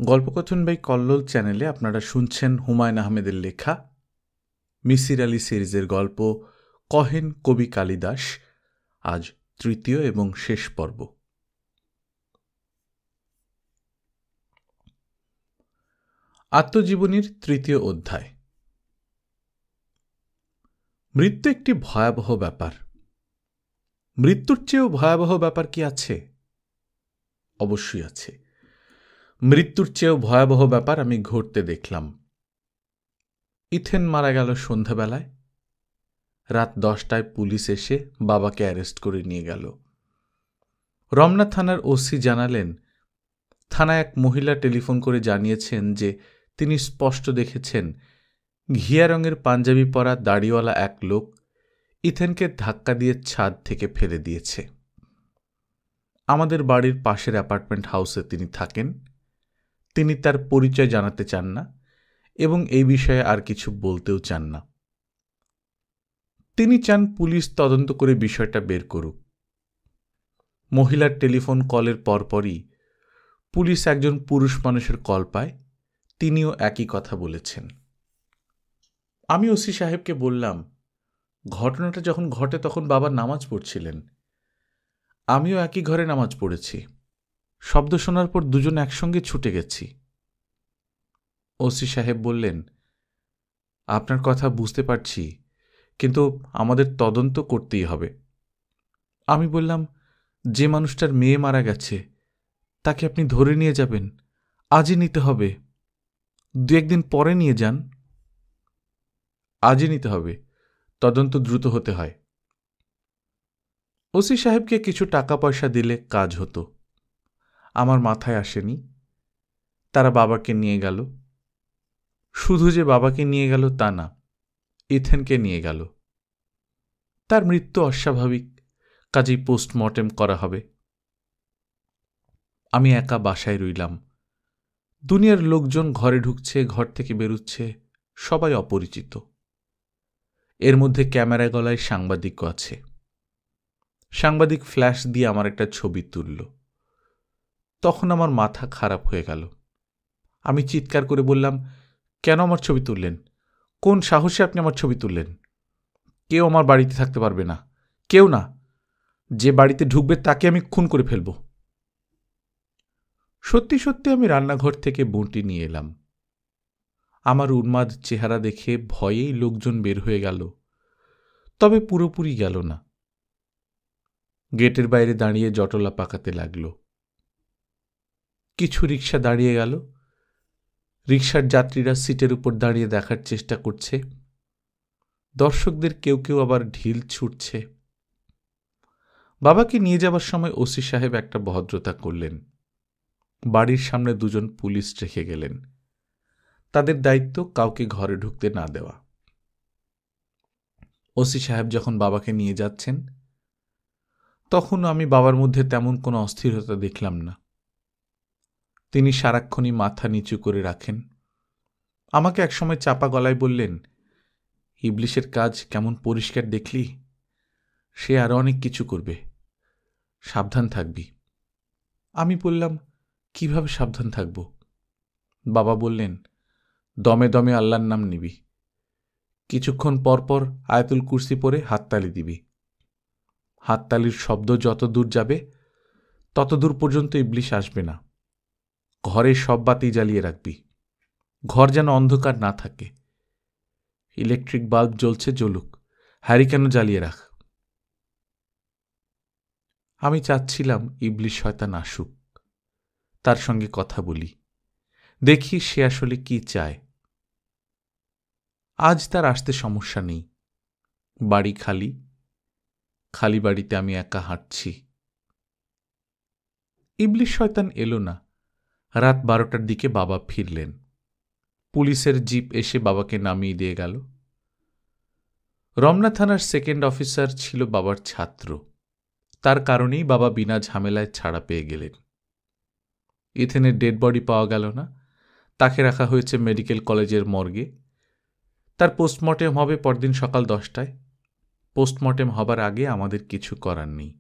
গল্পকথন by Kallol চ্যানেলে আপনারা শুনছেন হুমায়ুন আহমেদের লেখা মিসির আলি সিরিজের গল্প কহেন কবি কালিদাস। আজ তৃতীয় এবং শেষ পর্ব। আত্মজীবনীর তৃতীয় অধ্যায়। মৃত্যু একটি ভয়াবহ ব্যাপার। মৃত্যুর চেয়েও ভয়াবহ ব্যাপার কি আছে? অবশ্যই আছে। মৃত্যুর চেয়েও ভয়াবহ ব্যাপার আমি ঘটতে দেখলাম। ইথেন মারা গেল সন্ধ্যাবেলায়। রাত 10টায় পুলিশ এসে বাবাকে অ্যারেস্ট করে নিয়ে গেল। রমনা থানার ওসি জানালেন, থানায় এক মহিলা টেলিফোন করে জানিয়েছেন যে তিনি স্পষ্ট দেখেছেন ঘিয়া রঙের পাঞ্জাবি পরা দাড়িওয়ালা এক লোক ইথেনকে ধাক্কা দিয়ে ছাদ থেকে ফেলে দিয়েছে। আমাদের বাড়ির পাশের অ্যাপার্টমেন্ট হাউসে তিনি থাকেন। তিনি তার পরিচয় জানাতে চান না এবং এই বিষয়ে আর কিছু বলতেও চান না। তিনি চান পুলিশ তদন্ত করে বিষয়টা বের করুক। মহিলার টেলিফোন কলের পরপরই পুলিশ একজন পুরুষ মানুষের কল পায়। তিনিও একই কথা বলেছেন। আমি ওসি সাহেবকে বললাম, ঘটনাটা যখন ঘটে তখন বাবা নামাজ পড়ছিলেন। আমিও একই ঘরে নামাজ পড়েছি। শব্দ শোনার পর দুজন একসঙ্গে ছুটে গেছি। ওসি সাহেব বললেন, আপনার কথা বুঝতে পারছি, কিন্তু আমাদের তদন্ত করতেই হবে। আমি বললাম, যে মানুষটার মেয়ে মারা গেছে তাকে আপনি ধরে নিয়ে যাবেন, আজই নিতে হবে। 2-1 দিন পরে নিয়ে যান। আজই নিতে হবে, তদন্ত দ্রুত হতে হয়। ওসি সাহেবকে কিছু টাকা পয়সা দিলে কাজ হতো। আমার মাথায় আসেনি। তারা বাবাকে নিয়ে গেল। শুধু যে বাবাকে নিয়ে গেল তা না, ইথেনকে নিয়ে গেল। তার মৃত্যু অস্বাভাবিক, কাজেই পোস্টমর্টেম করা হবে। আমি একা বাসায় রইলাম। দুনিয়ার লোকজন ঘরে ঢুকছে, ঘর থেকে বেরুচ্ছে, সবাই অপরিচিত। এর মধ্যে ক্যামেরা গলায় সাংবাদিকও আছে। সাংবাদিক ফ্ল্যাশ দিয়ে আমার একটা ছবি তুলল। তখন আমার মাথা খারাপ হয়ে গেল। আমি চিৎকার করে বললাম, কেন আমার ছবি তুললেন? কোন সাহসে আপনি আমার ছবি তুললেন? কেউ আমার বাড়িতে থাকতে পারবে না, কেউ না। যে বাড়িতে ঢুকবে তাকে আমি খুন করে ফেলব। সত্যি সত্যি আমি রান্নাঘর থেকে বঁটি নিয়ে এলাম। আমার উন্মাদ চেহারা দেখে ভয়েই লোকজন বের হয়ে গেল, তবে পুরোপুরি গেল না। গেটের বাইরে দাঁড়িয়ে জটলা পাকাতে লাগল। কিছু রিক্সা দাঁড়িয়ে গেল। রিক্সার যাত্রীরা সিটের উপর দাঁড়িয়ে দেখার চেষ্টা করছে। দর্শকদের কেউ কেউ আবার ঢিল ছুটছে। বাবাকে নিয়ে যাবার সময় ওসি সাহেব একটা ভদ্রতা করলেন। বাড়ির সামনে দুজন পুলিশ রেখে গেলেন। তাদের দায়িত্ব কাউকে ঘরে ঢুকতে না দেওয়া। ওসি সাহেব যখন বাবাকে নিয়ে যাচ্ছেন, তখন আমি বাবার মধ্যে তেমন কোনো অস্থিরতা দেখলাম না। তিনি সারাক্ষণই মাথা নিচু করে রাখেন। আমাকে একসময় চাপা গলায় বললেন, ইবলিশের কাজ কেমন পরিষ্কার দেখলি? সে আরো অনেক কিছু করবে, সাবধান থাকবি। আমি বললাম, কিভাবে সাবধান থাকব? বাবা বললেন, দমে দমে আল্লাহর নাম নিবি। কিছুক্ষণ পর পর আয়াতুল কুরসি পড়ে হাততালি দিবি। হাততালির শব্দ যত দূর যাবে তত দূর পর্যন্ত ইবলিশ আসবে না। ঘরে সব বাতি জ্বালিয়ে রাখবি। ঘর যেন অন্ধকার না থাকে। ইলেকট্রিক বাল্ব জ্বলছে, জ্বলুক, হ্যারিকেন জ্বালিয়ে রাখ। আমি চাচ্ছিলাম ইবলিশ শয়তান আসুক, তার সঙ্গে কথা বলি, দেখি সে আসলে কি চায়। আজ তার আসতে সমস্যা নেই। বাড়ি খালি, খালি বাড়িতে আমি একা হাঁটছি। ইবলিশ শয়তান এলো না। রাত 12টার দিকে বাবা ফিরলেন। পুলিশের জিপ এসে বাবাকে নামিয়ে দিয়ে গেল। রমনা থানার সেকেন্ড অফিসার ছিল বাবার ছাত্র। তার কারণেই বাবা বিনা ঝামেলায় ছাড়া পেয়ে গেলেন। ইথেনের ডেড বডি পাওয়া গেল না। তাকে রাখা হয়েছে মেডিকেল কলেজের মর্গে। তার পোস্টমর্টেম হবে পরদিন সকাল 10টায়। পোস্টমর্টেম হবার আগে আমাদের কিছু করার নেই।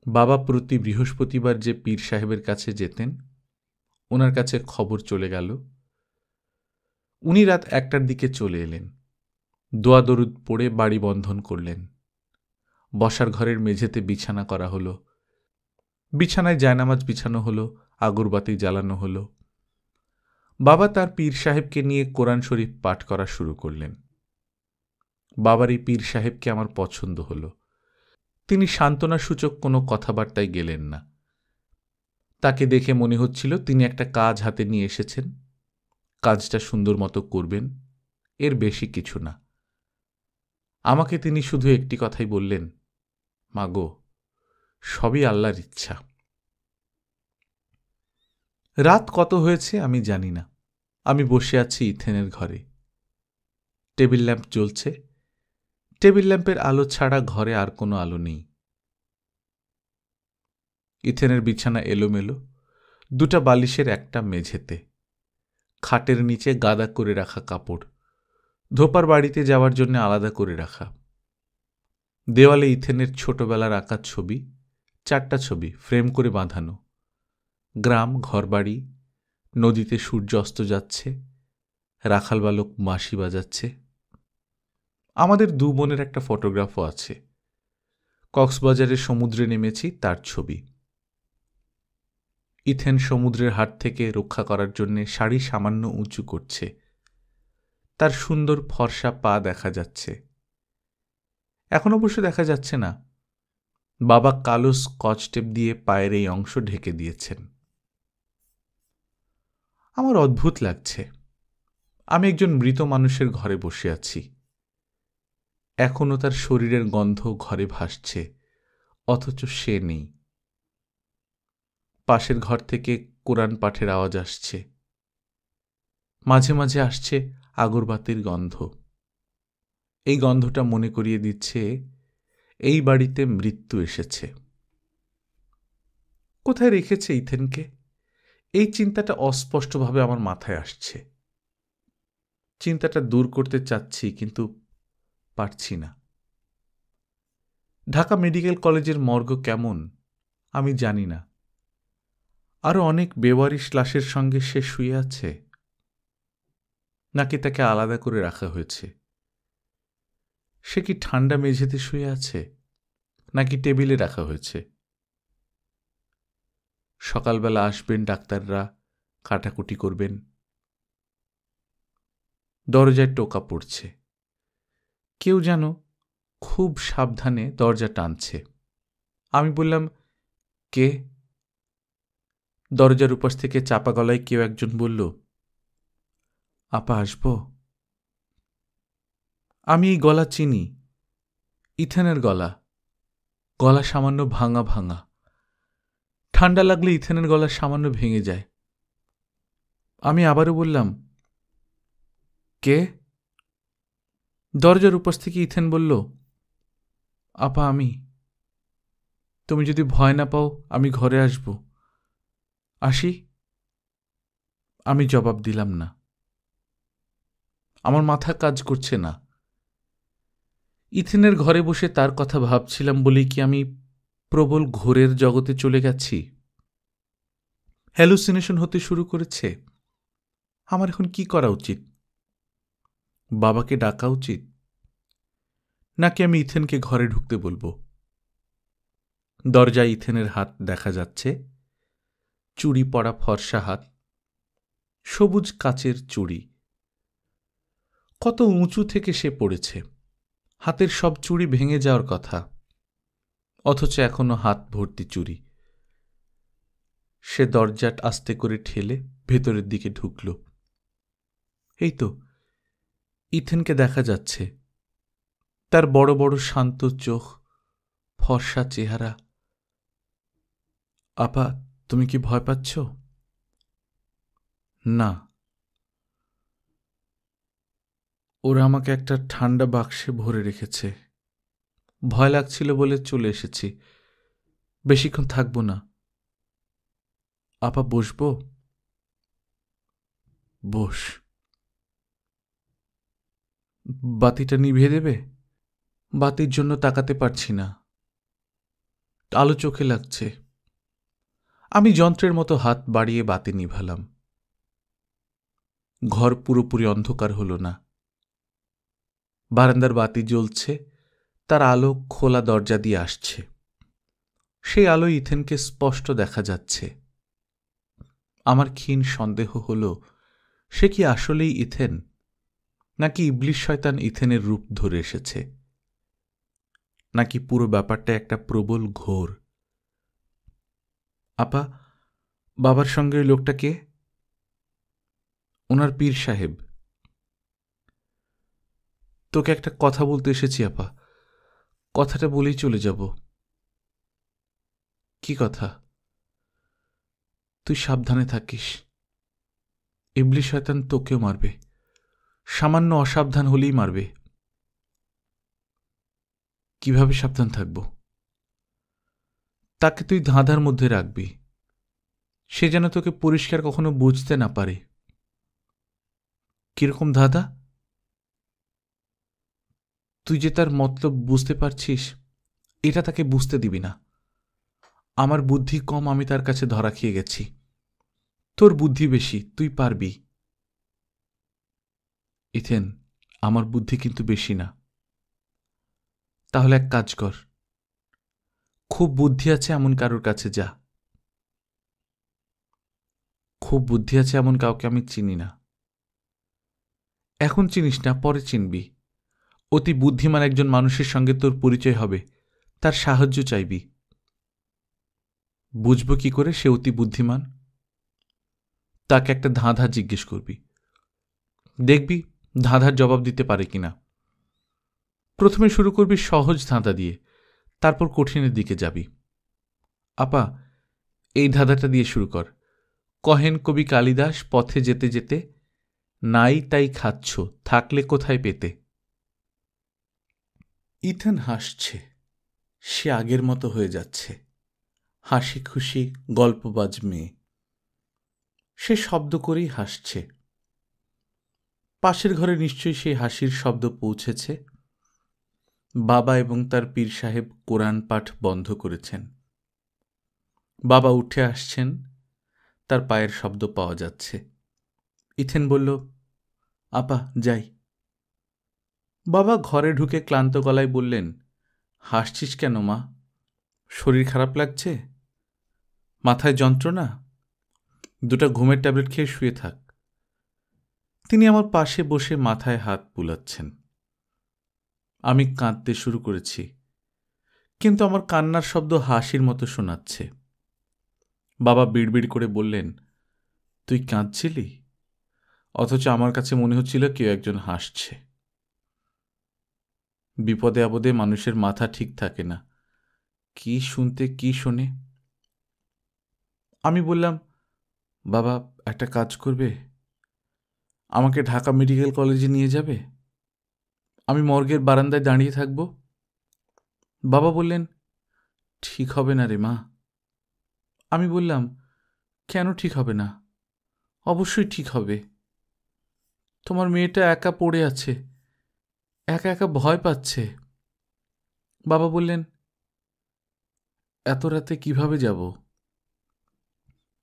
বাবা প্রতি বৃহস্পতিবার যে পীর সাহেবের কাছে যেতেন, ওনার কাছে খবর চলে গেল। উনি রাত 1টার দিকে চলে এলেন। দোয়া দরুদ পড়ে বাড়ি বন্ধন করলেন। বসার ঘরের মেঝেতে বিছানা করা হলো। বিছানায় জায়নামাজ বিছানো হলো, আগরবাতি জ্বালানো হলো। বাবা তার পীর সাহেবকে নিয়ে কোরআন শরীফ পাঠ করা শুরু করলেন। বাবার এই পীর সাহেবকে আমার পছন্দ হলো। তিনি সান্ত্বনাসূচক কোনো কথাবার্তায় গেলেন না। তাকে দেখে মনে হচ্ছিল তিনি একটা কাজ হাতে নিয়ে এসেছেন, কাজটা সুন্দর মতো করবেন, এর বেশি কিছু না। আমাকে তিনি শুধু একটি কথাই বললেন, মাগো, সবই আল্লাহর ইচ্ছা। রাত কত হয়েছে আমি জানি না। আমি বসে আছি ইথেনের ঘরে। টেবিল ল্যাম্প জ্বলছে। টেবিল ল্যাম্পের আলো ছাড়া ঘরে আর কোনো আলো নেই। ইথেনের বিছানা এলোমেলো, 2টা বালিশের একটা মেঝেতে। খাটের নিচে গাদা করে রাখা কাপড়, ধোপার বাড়িতে যাওয়ার জন্য আলাদা করে রাখা। দেওয়ালে ইথেনের ছোটবেলার আঁকা ছবি, 4টা ছবি ফ্রেম করে বাঁধানো। গ্রাম, ঘরবাড়ি, নদীতে সূর্য অস্ত যাচ্ছে, রাখাল বালক বাঁশি বাজাচ্ছে। আমাদের 2 বোনের একটা ফটোগ্রাফও আছে। কক্সবাজারের সমুদ্রে নেমেছি তার ছবি। ইথেন সমুদ্রের হাত থেকে রক্ষা করার জন্য শাড়ি সামান্য উঁচু করছে। তার সুন্দর ফর্সা পা দেখা যাচ্ছে। এখন অবশ্য দেখা যাচ্ছে না। বাবা কালো স্কচ টেপ দিয়ে পায়ের এই অংশ ঢেকে দিয়েছেন। আমার অদ্ভুত লাগছে। আমি একজন মৃত মানুষের ঘরে বসে আছি। এখনো তার শরীরের গন্ধ ঘরে ভাসছে, অথচ সে নেই। পাশের ঘর থেকে কোরআন পাঠের আওয়াজ আসছে। মাঝে মাঝে আসছে আগরবাতির গন্ধ। এই গন্ধটা মনে করিয়ে দিচ্ছে এই বাড়িতে মৃত্যু এসেছে। কোথায় রেখেছে ইথেনকে? এই চিন্তাটা অস্পষ্টভাবে আমার মাথায় আসছে। চিন্তাটা দূর করতে চাচ্ছি, কিন্তু পারছি না। ঢাকা মেডিকেল কলেজের মর্গ কেমন আমি জানি না। আরও অনেক বেওয়ারিশ লাশের সঙ্গে সে শুয়ে আছে, নাকি তাকে আলাদা করে রাখা হয়েছে? সে কি ঠান্ডা মেঝেতে শুয়ে আছে, নাকি টেবিলে রাখা হয়েছে? সকালবেলা আসবেন ডাক্তাররা, কাটাকুটি করবেন। দরজায় টোকা পড়ছে। কেউ যেন খুব সাবধানে দরজা টানছে। আমি বললাম, কে? দরজার উপাস থেকে চাপা গলায় কেউ একজন বলল, আপা আসব? আমি এই গলা চিনি, ইথেনের গলা। গলা সামান্য ভাঙা ভাঙা। ঠান্ডা লাগলে ইথেনের গলা সামান্য ভেঙে যায়। আমি আবারও বললাম, কে? দরজার উপাস থেকে ইথেন বলল, আপা আমি। তুমি যদি ভয় না পাও আমি ঘরে আসব। আসি? আমি জবাব দিলাম না। আমার মাথা কাজ করছে না। ইথেনের ঘরে বসে তার কথা ভাবছিলাম বলেই কি আমি প্রবল ঘোরের জগতে চলে গেছি? হ্যালুসিনেশন হতে শুরু করেছে। আমার এখন কি করা উচিত? বাবাকে ডাকা উচিত, নাকি আমি ইথেনকে ঘরে ঢুকতে বলবো? দরজায় ইথেনের হাত দেখা যাচ্ছে, চুড়ি পরা ফর্সা হাত, সবুজ কাচের চুড়ি। কত উঁচু থেকে সে পড়েছে। হাতের সব চুড়ি ভেঙে যাওয়ার কথা, অথচ এখনো হাত ভর্তি চুড়ি। সে দরজাট আস্তে করে ঠেলে ভেতরের দিকে ঢুকল। এই তো ইথেনকে দেখা যাচ্ছে। তার বড় বড় শান্ত চোখ, ফর্সা চেহারা। আপা, তুমি কি ভয় পাচ্ছ? না। ওরা আমাকে একটা ঠান্ডা বাক্সে ভরে রেখেছে। ভয় লাগছিল বলে চলে এসেছি। বেশিক্ষণ থাকবো না। আপা, বসবো? বস। বাতিটা নিভিয়ে দেবে? বাতির জন্য তাকাতে পারছি না। আলো চোখে লাগছে। আমি যন্ত্রের মতো হাত বাড়িয়ে বাতি নিভালাম। ঘর পুরোপুরি অন্ধকার হল না। বারান্দার বাতি জ্বলছে, তার আলো খোলা দরজা দিয়ে আসছে। সেই আলো ইথেনকে স্পষ্ট দেখা যাচ্ছে। আমার ক্ষীণ সন্দেহ হল, সে কি আসলেই ইথেন, নাকি ইবলিশ শয়তান ইথেনের রূপ ধরে এসেছে, নাকি পুরো ব্যাপারটা একটা প্রবল ঘোর। আপা, বাবার সঙ্গে ওই লোকটা কে? ওনার পীর সাহেব। তোকে একটা কথা বলতে এসেছি আপা, কথাটা বলেই চলে যাব। কি কথা? তুই সাবধানে থাকিস। ইবলিশ শয়তান তোকেও মারবে, সামান্য অসাবধান হলেই মারবে। কিভাবে সাবধান থাকব? তাকে তুই ধাঁধার মধ্যে রাখবি, সে যেন তোকে পরিষ্কার কখনো বুঝতে না পারে। কিরকম ধাঁধা? তুই যে তার মতলব বুঝতে পারছিস, এটা তাকে বুঝতে দিবি না। আমার বুদ্ধি কম, আমি তার কাছে ধরা খেয়ে গেছি। তোর বুদ্ধি বেশি, তুই পারবি। ইথেন, আমার বুদ্ধি কিন্তু বেশি না। তাহলে এক কাজ কর, খুব বুদ্ধি আছে এমন কারোর কাছে যা। খুব বুদ্ধি আছে এমন কাউকে আমি চিনি না। এখন চিনিস না, পরে চিনবি। অতি বুদ্ধিমান একজন মানুষের সঙ্গে তোর পরিচয় হবে, তার সাহায্য চাইবি। বুঝব কি করে সে অতি বুদ্ধিমান? তাকে একটা ধাঁধা জিজ্ঞেস করবি, দেখবি ধাঁধার জবাব দিতে পারে কিনা। প্রথমে শুরু করবি সহজ ধাঁধা দিয়ে, তারপর কঠিনের দিকে যাবি। আপা, এই ধাঁধাটা দিয়ে শুরু কর। কহেন কবি কালিদাস, পথে যেতে যেতে, নাই তাই খাচ্ছ, থাকলে কোথায় পেতে। ইথেন হাসছে। সে আগের মতো হয়ে যাচ্ছে, হাসি খুশি গল্পবাজ মেয়ে। সে শব্দ করেই হাসছে। পাশের ঘরে নিশ্চয়ই সেই হাসির শব্দ পৌঁছেছে। বাবা এবং তার পীর সাহেব কোরআন পাঠ বন্ধ করেছেন। বাবা উঠে আসছেন, তার পায়ের শব্দ পাওয়া যাচ্ছে। ইথেন বলল, আপা যাই। বাবা ঘরে ঢুকে ক্লান্ত গলায় বললেন, হাসছিস কেন মা? শরীর খারাপ লাগছে? মাথায় যন্ত্রণা? দুটো ঘুমের ট্যাবলেট খেয়ে শুয়ে থাক। তিনি আমার পাশে বসে মাথায় হাত বুলাচ্ছেন। আমি কাঁদতে শুরু করেছি, কিন্তু আমার কান্নার শব্দ হাসির মতো শোনাচ্ছে। বাবা বিড়বিড় করে বললেন, তুই কাঁদছিলি, অথচ আমার কাছে মনে হচ্ছিল কেউ একজন হাসছে। বিপদে আপদে মানুষের মাথা ঠিক থাকে না, কি শুনতে কি শোনে। আমি বললাম, বাবা একটা কাজ করবে, আমাকে ঢাকা মেডিকেল কলেজে নিয়ে যাবে? আমি মর্গের বারান্দায় দাঁড়িয়ে থাকব। বাবা বললেন, ঠিক হবে না রে মা। আমি বললাম, কেন ঠিক হবে না? অবশ্যই ঠিক হবে। তোমার মেয়েটা একা পড়ে আছে, একা একা ভয় পাচ্ছে। বাবা বললেন, এত রাতে কিভাবে যাব?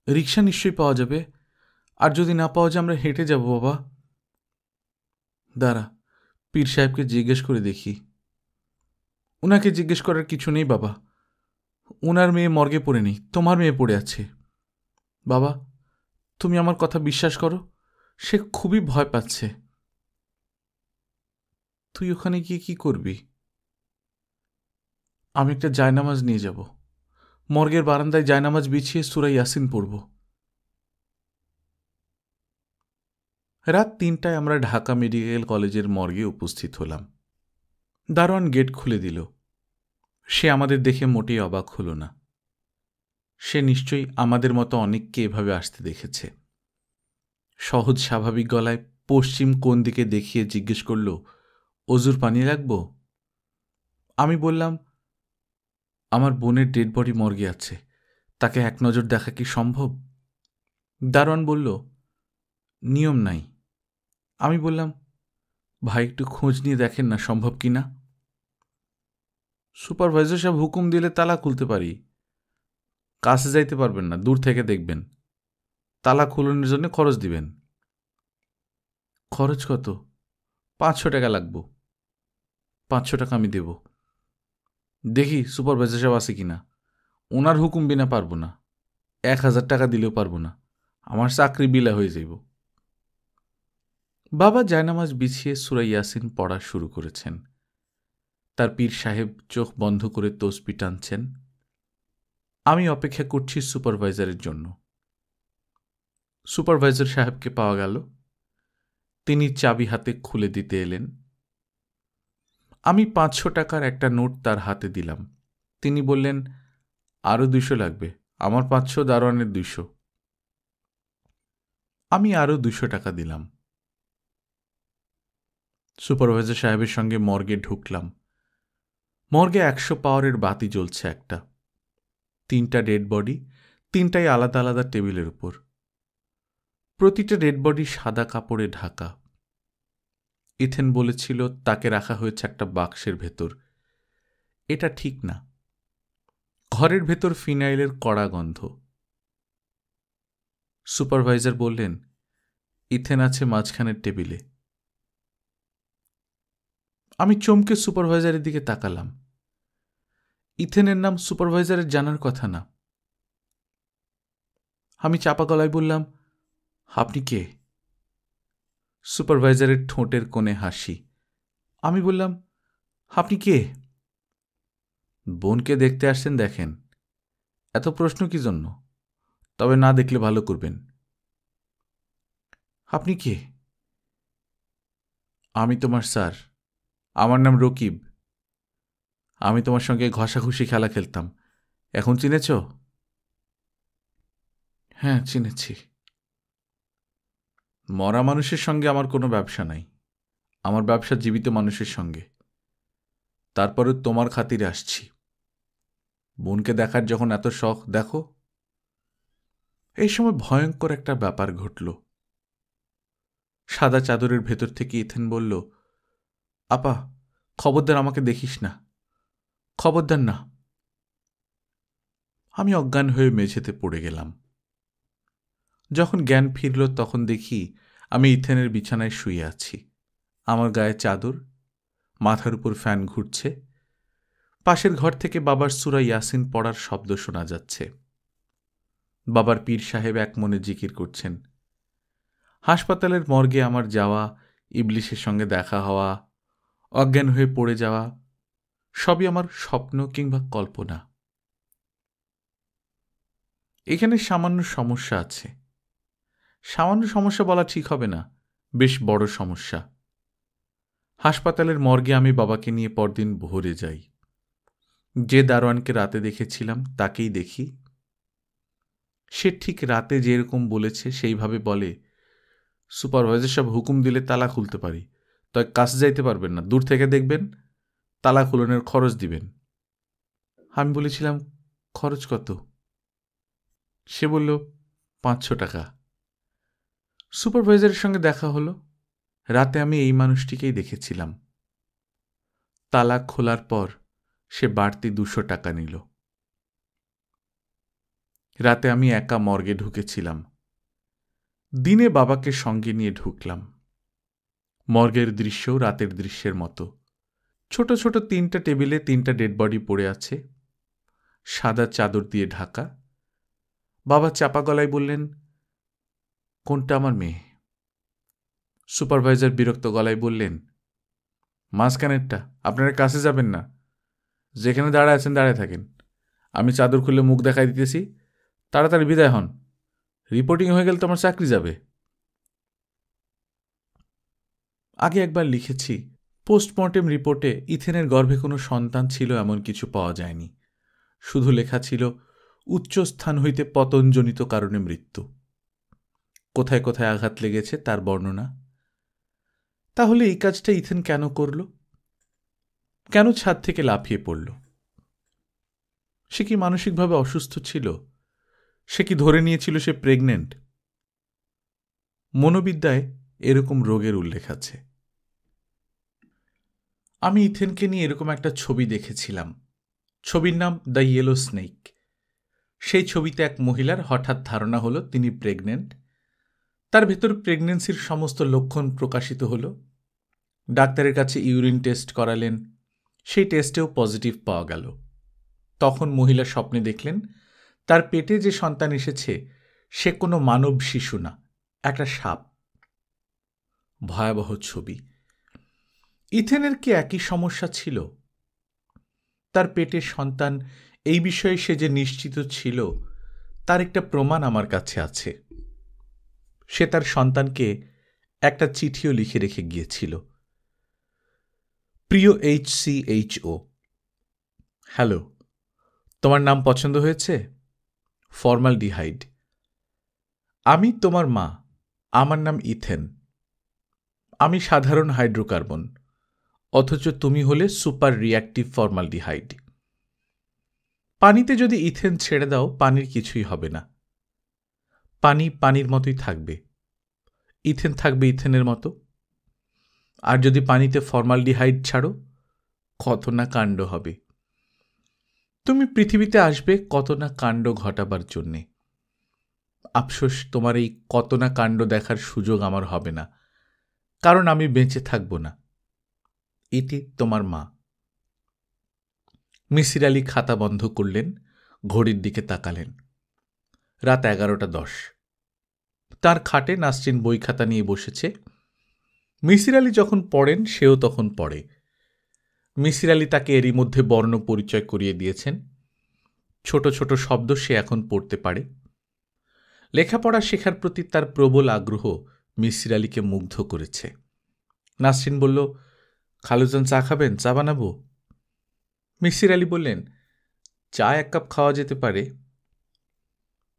রিক্সা নিশ্চয়ই পাওয়া যাবে, আর যদি না পাওয়া যায় আমরা হেঁটে যাব। বাবা দাঁড়া, পীর সাহেবকে জিজ্ঞেস করে দেখি। ওনাকে জিজ্ঞেস করার কিছু নেই বাবা, ওনার মেয়ে মর্গে পড়ে নেই, তোমার মেয়ে পড়ে আছে। বাবা তুমি আমার কথা বিশ্বাস করো, সে খুবই ভয় পাচ্ছে। তুই ওখানে গিয়ে কি করবি? আমি একটা জায়নামাজ নিয়ে যাব, মর্গের বারান্দায় জায়নামাজ বিছিয়ে সূরা ইয়াসিন পড়ব। রাত ৩টায় আমরা ঢাকা মেডিকেল কলেজের মর্গে উপস্থিত হলাম। দারোয়ান গেট খুলে দিল। সে আমাদের দেখে মোটেই অবাক হল না। সে নিশ্চয়ই আমাদের মতো অনেককে এভাবে আসতে দেখেছে। সহজ স্বাভাবিক গলায় পশ্চিম কোন দিকে দেখিয়ে জিজ্ঞেস করল, অজুর পানি লাগব? আমি বললাম, আমার বোনের ডেড বডি মর্গে আছে, তাকে এক নজর দেখা কি সম্ভব? দারোয়ান বলল, নিয়ম নাই। আমি বললাম, ভাই একটু খোঁজ নিয়ে দেখেন না সম্ভব কি না। সুপারভাইজার সাহেব হুকুম দিলে তালা খুলতে পারি। কাছে যাইতে পারবেন না, দূর থেকে দেখবেন। তালা খুলনের জন্য খরচ দিবেন। খরচ কত? 500 টাকা লাগবো। 500 টাকা আমি দেব। দেখি সুপারভাইজার সাহেব আছে কিনা। ওনার হুকুম বিনা পারবো না। 1000 টাকা দিলেও পারবো না। আমার চাকরি বিলা হয়ে যাইব। বাবা জায়নামাজ বিছিয়ে সূরা ইয়াসিন পড়া শুরু করেছেন। তার পীর সাহেব চোখ বন্ধ করে তসবি টানছেন। আমি অপেক্ষা করছি সুপারভাইজারের জন্য। সুপারভাইজার সাহেবকে পাওয়া গেল। তিনি চাবি হাতে খুলে দিতে এলেন। আমি 500 টাকার একটা নোট তার হাতে দিলাম। তিনি বললেন, আরও 200 লাগবে। আমার 500, দারোয়ানের 200। আমি আরও 200 টাকা দিলাম। সুপারভাইজার সাহেবের সঙ্গে মর্গে ঢুকলাম। মর্গে 100 পাওয়ারের বাতি জ্বলছে একটা। 3টা ডেড বডি, 3টাই আলাদা আলাদা টেবিলের উপর। প্রতিটা ডেড বডি সাদা কাপড়ে ঢাকা। ইথেন বলেছিল তাকে রাখা হয়েছে একটা বাক্সের ভেতর। এটা ঠিক না। ঘরের ভেতর ফিনাইলের কড়া গন্ধ। সুপারভাইজার বললেন, ইথেন আছে মাঝখানের টেবিলে। আমি চমকে সুপারভাইজারের দিকে তাকালাম। ইথেনের নাম সুপারভাইজারের জানার কথা না। আমি চাপা গলায় বললাম, আপনি কে? সুপারভাইজারের ঠোঁটের কোণে হাসি। আমি বললাম, আপনি কে? বোনকে দেখতে আসছেন, দেখেন। এত প্রশ্ন কি জন্য? তবে না দেখলে ভালো করবেন। আপনি কে? আমি তোমার স্যার। আমার নাম রকিব। আমি তোমার সঙ্গে ঘষাঘষি খেলা খেলতাম। এখন চিনেছ? হ্যাঁ, চিনেছি। মরা মানুষের সঙ্গে আমার কোনো ব্যবসা নাই। আমার ব্যবসা জীবিত মানুষের সঙ্গে। তারপরে তোমার খাতিরে আসছি। বোনকে দেখার যখন এত শখ, দেখো। এই সময় ভয়ঙ্কর একটা ব্যাপার ঘটল। সাদা চাদরের ভেতর থেকে ইথেন বলল, আপা, খবরদার আমাকে দেখিস না। খবরদার না। আমি অজ্ঞান হয়ে মেঝেতে পড়ে গেলাম। যখন জ্ঞান ফিরল তখন দেখি আমি ইথেনের বিছানায় শুয়ে আছি। আমার গায়ে চাদর, মাথার উপর ফ্যান ঘুরছে। পাশের ঘর থেকে বাবার সূরা ইয়াসিন পড়ার শব্দ শোনা যাচ্ছে। বাবার পীর সাহেব এক মনে জিকির করছেন। হাসপাতালের মর্গে আমার যাওয়া, ইবলিশের সঙ্গে দেখা হওয়া, অজ্ঞান হয়ে পড়ে যাওয়া, সবই আমার স্বপ্ন কিংবা কল্পনা। এখানে সামান্য সমস্যা আছে। সামান্য সমস্যা বলা ঠিক হবে না, বেশ বড় সমস্যা। হাসপাতালের মর্গে আমি বাবাকে নিয়ে পরদিন ভোরে যাই। যে দারোয়ানকে রাতে দেখেছিলাম তাকেই দেখি। সে ঠিক রাতে যেরকম বলেছে সেইভাবে বলে, সুপারভাইজার সব হুকুম দিলে তালা খুলতে পারি, তবে কাছে যাইতে পারবেন না, দূর থেকে দেখবেন। তালা খুলনের খরচ দিবেন। আমি বলেছিলাম, খরচ কত? সে বলল, 500 টাকা। সুপারভাইজারের সঙ্গে দেখা হলো। রাতে আমি এই মানুষটিকেই দেখেছিলাম। তালা খোলার পর সে বাড়তি 200 টাকা নিল। রাতে আমি একা মর্গে ঢুকেছিলাম। দিনে বাবাকে সঙ্গে নিয়ে ঢুকলাম। মর্গের দৃশ্যও রাতের দৃশ্যের মতো। ছোট ছোট 3টা টেবিলে 3টা ডেড বডি পড়ে আছে, সাদা চাদর দিয়ে ঢাকা। বাবা চাপা গলায় বললেন, কোনটা আমার মেয়ে? সুপারভাইজার বিরক্ত গলায় বললেন, মাঝখানেরটা। আপনারা কাছে যাবেন না। যেখানে দাঁড়ায় আছেন দাঁড়ায় থাকেন। আমি চাদর খুলে মুখ দেখাই দিতেছি। তাড়াতাড়ি বিদায় হন। রিপোর্টিং হয়ে গেলে তোমার চাকরি যাবে। আগে একবার লিখেছি, পোস্টমর্টেম রিপোর্টে ইথেনের গর্ভে কোনো সন্তান ছিল এমন কিছু পাওয়া যায়নি। শুধু লেখা ছিল, উচ্চস্থান হইতে পতনজনিত কারণে মৃত্যু। কোথায় কোথায় আঘাত লেগেছে তার বর্ণনা। তাহলে এই কাজটা ইথেন কেন করল? কেন ছাদ থেকে লাফিয়ে পড়ল? সে কি মানসিকভাবে অসুস্থ ছিল? সে কি ধরে নিয়েছিল সে প্রেগনেন্ট? মনোবিদ্যায় এরকম রোগের উল্লেখ আছে। আমি ইথেনকে নিয়ে এরকম একটা ছবি দেখেছিলাম। ছবির নাম দ্য ইয়েলো স্নেক। সেই ছবিতে এক মহিলার হঠাৎ ধারণা হলো তিনি প্রেগনেন্ট। তার ভেতর প্রেগনেন্সির সমস্ত লক্ষণ প্রকাশিত হলো। ডাক্তারের কাছে ইউরিন টেস্ট করালেন, সেই টেস্টেও পজিটিভ পাওয়া গেল। তখন মহিলা স্বপ্নে দেখলেন তার পেটে যে সন্তান এসেছে সে কোনো মানব শিশু না, একটা সাপ। ভয়াবহ ছবি। ইথেনের কি একই সমস্যা ছিল? তার পেটের সন্তান, এই বিষয়ে সে যে নিশ্চিত ছিল তার একটা প্রমাণ আমার কাছে আছে। সে তার সন্তানকে একটা চিঠিও লিখে রেখে গিয়েছিল। প্রিয় HCHO, হ্যালো, তোমার নাম পছন্দ হয়েছে? ফর্মালডিহাইড। আমি তোমার মা, আমার নাম ইথেন। আমি সাধারণ হাইড্রোকার্বন, অথচ তুমি হলে সুপার রিঅ্যাক্টিভ ফর্মালডিহাইড। পানিতে যদি ইথেন ছেড়ে দাও পানির কিছুই হবে না, পানি পানির মতোই থাকবে, ইথেন থাকবে ইথেনের মতো। আর যদি পানিতে ফর্মালডিহাইড ছাড়ো, কত না কাণ্ড হবে। তুমি পৃথিবীতে আসবে কত না কাণ্ড ঘটাবার জন্যে। আফসোস, তোমার এই কত না কাণ্ড দেখার সুযোগ আমার হবে না, কারণ আমি বেঁচে থাকব না। এটি তোমার মা। মিসির আলি খাতা বন্ধ করলেন, ঘড়ির দিকে তাকালেন। রাত 11:10। তার খাটে নাসরিন বই খাতা নিয়ে বসেছে। মিসির আলি যখন পড়েন সেও তখন পড়ে। মিসির আলি তাকে এরই মধ্যে বর্ণ পরিচয় করিয়ে দিয়েছেন। ছোট ছোট শব্দ সে এখন পড়তে পারে। লেখাপড়া শেখার প্রতি তার প্রবল আগ্রহ মিসির আলিকে মুগ্ধ করেছে। নাসরিন বলল, খালুজান চা খাবেন? চা বানাবো? মিসির আলি বললেন, চা 1 কাপ খাওয়া যেতে পারে।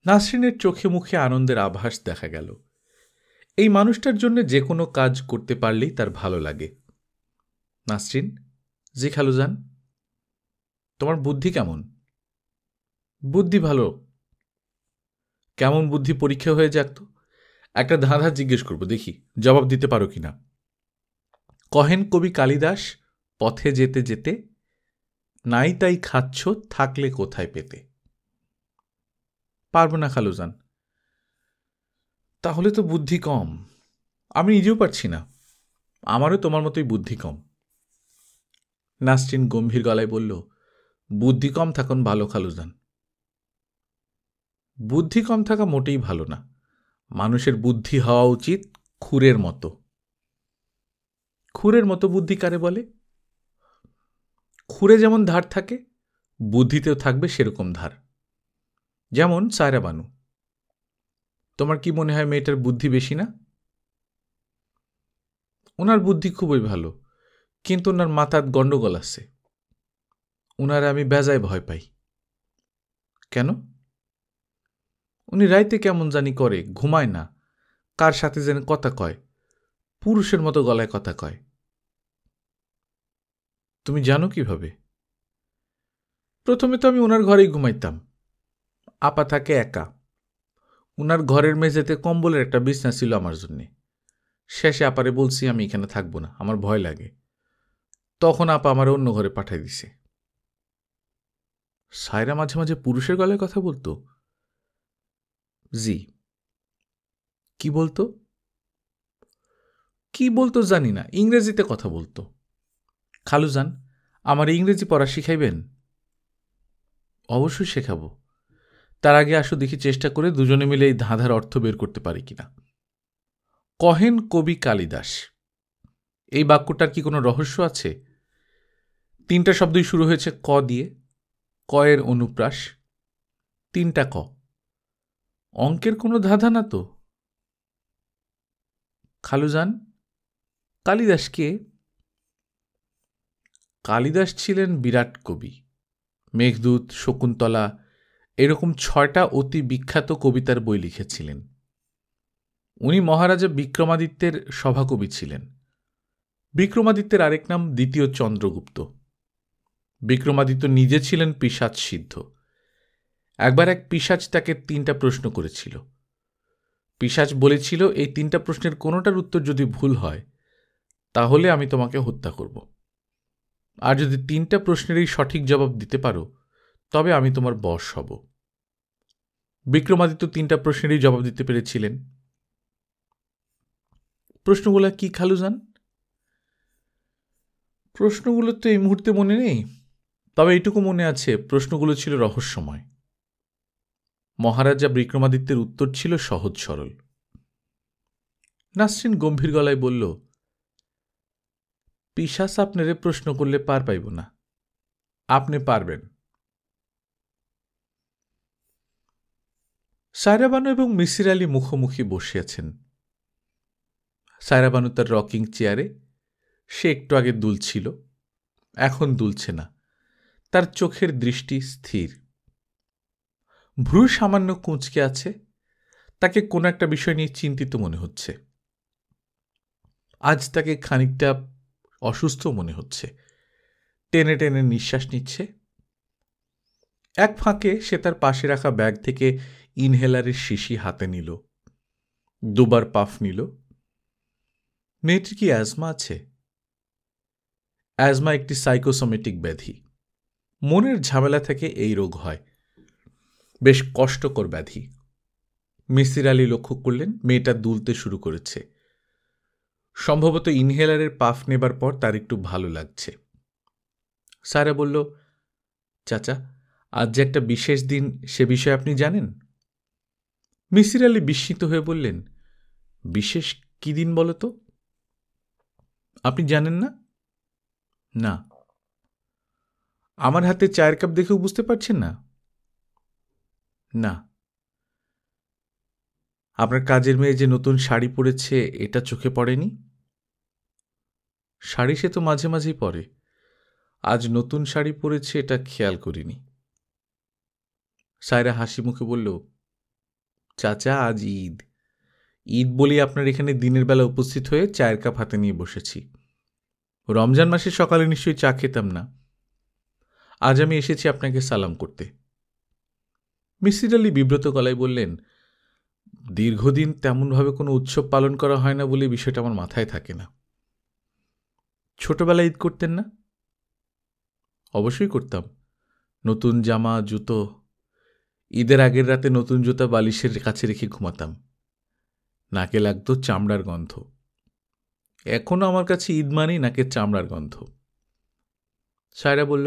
নাসরিনের চোখে মুখে আনন্দের আভাস দেখা গেল। এই মানুষটার জন্য যে কোনো কাজ করতে পারলেই তার ভালো লাগে। নাসরিন, জি খালুজান। তোমার বুদ্ধি কেমন? বুদ্ধি ভালো। কেমন বুদ্ধি পরীক্ষা হয়ে যাক তো। একটা ধাঁধা জিজ্ঞেস করব, দেখি জবাব দিতে পারো কিনা। কহেন কবি কালিদাস, পথে যেতে যেতে নাই তাই খাচ্ছ, থাকলে কোথায় পেতে? পারবো না খালুজান। তাহলে তো বুদ্ধি কম। আমি নিজেও পারছি না। আমারও তোমার মতোই বুদ্ধি কম। নাসরিন গম্ভীর গলায় বলল, বুদ্ধি কম থাকুন ভালো খালুজান। বুদ্ধি কম থাকা মোটেই ভালো না। মানুষের বুদ্ধি হওয়া উচিত খুরের মতো। খুরের মতো বুদ্ধি কারে বলে? খুরে যেমন ধার থাকে, বুদ্ধিতেও থাকবে সেরকম ধার। যেমন সায়রা বানু। তোমার কি মনে হয় মেয়েটার বুদ্ধি বেশি না? ওনার বুদ্ধি খুবই ভালো, কিন্তু ওনার মাথার গণ্ডগোল আছে। ওনারা আমি বেজায় ভয় পাই। কেন? উনি রাইতে কেমন জানি করে, ঘুমায় না, কার সাথে যেন কথা কয়, পুরুষের মতো গলায় কথা কয়। তুমি জানো কিভাবে? প্রথমে তো আমি ওনার ঘরেই ঘুমাইতাম। আপা থাকে একা। উনার ঘরের মেঝেতে কম্বলের একটা বিছনা ছিল আমার জন্যে। শেষে আপারে বলছি আমি এখানে থাকবো না, আমার ভয় লাগে। তখন আপা আমার অন্য ঘরে পাঠাই দিছে। সায়রা মাঝে মাঝে পুরুষের গলায় কথা বলতো? জি। কি বলতো? কি বলতো জানি না, ইংরেজিতে কথা বলতো। খালুজান, আমার ইংরেজি পড়া শিখাইবেন? অবশ্যই শেখাবো। তার আগে আসো দেখি চেষ্টা করে দুজনে মিলে এই ধাঁধার অর্থ বের করতে পারি কিনা। কহেন কবি কালিদাস, এই বাক্যটার কি কোনো রহস্য আছে? 3টা শব্দই শুরু হয়েছে ক দিয়ে। ক এর অনুপ্রাস। 3টা ক। অঙ্কের কোনো ধাঁধা না তো? খালুজান, কালিদাস কে? কালিদাস ছিলেন বিরাট কবি। মেঘদূত, শকুন্তলা, এরকম 6টা অতি বিখ্যাত কবিতার বই লিখেছিলেন। উনি মহারাজা বিক্রমাদিত্যের সভাকবি ছিলেন। বিক্রমাদিত্যের আরেক নাম দ্বিতীয় চন্দ্রগুপ্ত। বিক্রমাদিত্য নিজে ছিলেন পিশাচ সিদ্ধ। একবার এক পিশাচ তাকে 3টা প্রশ্ন করেছিল। পিশাচ বলেছিল, এই 3টা প্রশ্নের কোনোটার উত্তর যদি ভুল হয় তাহলে আমি তোমাকে হত্যা করব, আর যদি 3টা প্রশ্নেরই সঠিক জবাব দিতে পারো তবে আমি তোমার বশ হব। বিক্রমাদিত্য 3টা প্রশ্নেরই জবাব দিতে পেরেছিলেন। প্রশ্নগুলো কি খালুজান? প্রশ্নগুলো তো এই মুহূর্তে মনে নেই, তবে এইটুকু মনে আছে প্রশ্নগুলো ছিল রহস্যময়। মহারাজা বিক্রমাদিত্যের উত্তর ছিল সহজ সরল। নাসরিন গম্ভীর গলায় বলল, পিশাচ আপনারে প্রশ্ন করলে পার পাইব না, আপনি পারবেন। সায়রা বানু এবং মিসির আলী মুখোমুখি বসে আছেন। সায়রা বানু তার রকিং চেয়ারে, সে একটু আগে দুলছিল, এখন দুলছে না, তার চোখের দৃষ্টি স্থির। ভ্রু সামান্য কুঁচকে আছে, তাকে কোনো একটা বিষয় নিয়ে চিন্তিত মনে হচ্ছে। আজ তাকে খানিকটা অসুস্থ মনে হচ্ছে। টেনে টেনে নিঃশ্বাস নিচ্ছে। এক ফাঁকে সে তার পাশে রাখা ব্যাগ থেকে ইনহেলারের শিশি হাতে নিল, দুবার পাফ নিল। মেয়েটির কি অ্যাজমা আছে? অ্যাজমা একটি সাইকোসোমেটিক ব্যাধি। মনের ঝামেলা থেকে এই রোগ হয়, বেশ কষ্টকর ব্যাধি। মিসির আলী লক্ষ্য করলেন মেয়েটা দুলতে শুরু করেছে। সম্ভবত ইনহেলারের পাফ নেবার পর তার একটু ভালো লাগছে। সারা বলল, চাচা, আজ যে একটা বিশেষ দিন, সে বিষয়ে আপনি জানেন? মিসির আলী বিস্মিত হয়ে বললেন, বিশেষ কি দিন বলো তো? আপনি জানেন না? না। আমার হাতে চায়ের কাপ দেখেও বুঝতে পারছেন না? না। আপনার কাজের মেয়ে যে নতুন শাড়ি পরেছে, এটা চোখে পড়েনি? শাড়ি সে তো মাঝে মাঝেই পরে, আজ নতুন শাড়ি পরেছে এটা খেয়াল করিনি। সায়রা হাসি মুখে বলল, চাচা, আজ ঈদ। ঈদ বলি আপনার এখানে দিনের বেলা উপস্থিত হয়ে চায়ের কাপ হাতে নিয়ে বসেছি। রমজান মাসের সকালে নিশ্চয়ই চা খেতাম না। আজ আমি এসেছি আপনাকে সালাম করতে। মিসির আলী বিব্রত গলায় বললেন, দীর্ঘদিন তেমনভাবে কোনো উৎসব পালন করা হয় না বলে বিষয়টা আমার মাথায় থাকে না। ছোটবেলায় ঈদ করতেন না? অবশ্যই করতাম। নতুন জামা, জুতো। ঈদের আগের রাতে নতুন জুতা বালিশের কাছে রেখে ঘুমাতাম। নাকে লাগতো চামড়ার গন্ধ। এখনও আমার কাছে ঈদ মানেই নাকের চামড়ার গন্ধ। সায়রা বলল,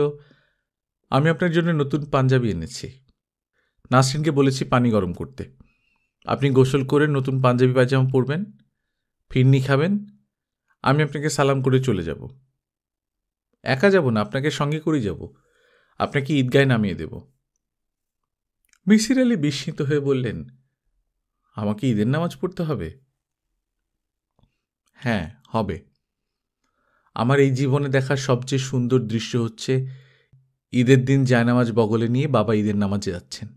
আমি আপনার জন্য নতুন পাঞ্জাবি এনেছি। নাসরিনকে বলেছি পানি গরম করতে। আপনি গোসল করে নতুন পাঞ্জাবি পায়জামা পরবেন, ফিরনি খাবেন, আমি আপনাকে সালাম করে চলে যাব। একা যাব না, আপনাকে সঙ্গে করেই যাব। আপনাকে ঈদগায় নামিয়ে দেব। মিসির আলী বিস্মিত হয়ে বললেন, আমাকে ঈদের নামাজ পড়তে হবে? হ্যাঁ, হবে। আমার এই জীবনে দেখা সবচেয়ে সুন্দর দৃশ্য হচ্ছে ঈদের দিন জায়নামাজ বগলে নিয়ে বাবা ঈদের নামাজে যাচ্ছেন।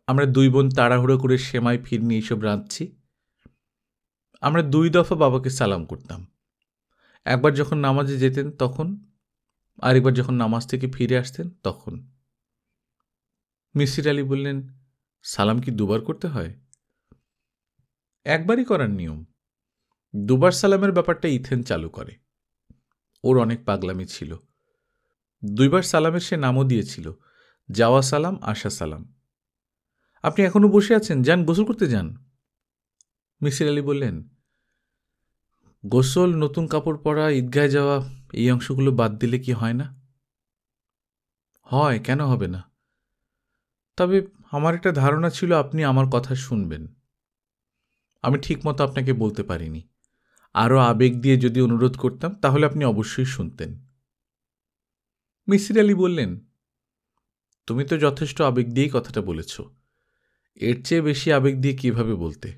আমরা দুই বোন তাড়াহুড়ো করে সেমাই, ফিরনি এইসব রাঁধছি। আমরা 2 দফা বাবাকে সালাম করতাম। একবার যখন নামাজে যেতেন তখন, আরেকবার যখন নামাজ থেকে ফিরে আসতেন তখন। মিসির আলী বললেন, সালাম কি 2বার করতে হয়? একবারই করার নিয়ম। 2বার সালামের ব্যাপারটা ইথেন চালু করে। ওর অনেক পাগলামি ছিল। 2বার সালামের সে নামও দিয়েছিল, যাওয়া সালাম, আসা সালাম। আপনি এখনো বসে আছেন, যান গোসল করতে যান। মিসির আলী বললেন, গোসল, নতুন কাপড় পরা, ঈদগায় যাওয়া, এই অংশগুলো বাদ দিলে কি হয় না? হয়, কেন হবে না? তবে আমার একটা ধারণা ছিল আপনি আমার কথা শুনবেন। আমি ঠিকমতো আপনাকে বলতে পারিনি। আরও আবেগ দিয়ে যদি অনুরোধ করতাম তাহলে আপনি অবশ্যই শুনতেন। মিসির আলী বললেন, তুমি তো যথেষ্ট আবেগ দিয়েই কথাটা বলেছ, এর চেয়ে বেশি আবেগ দিয়ে কিভাবে বলতে?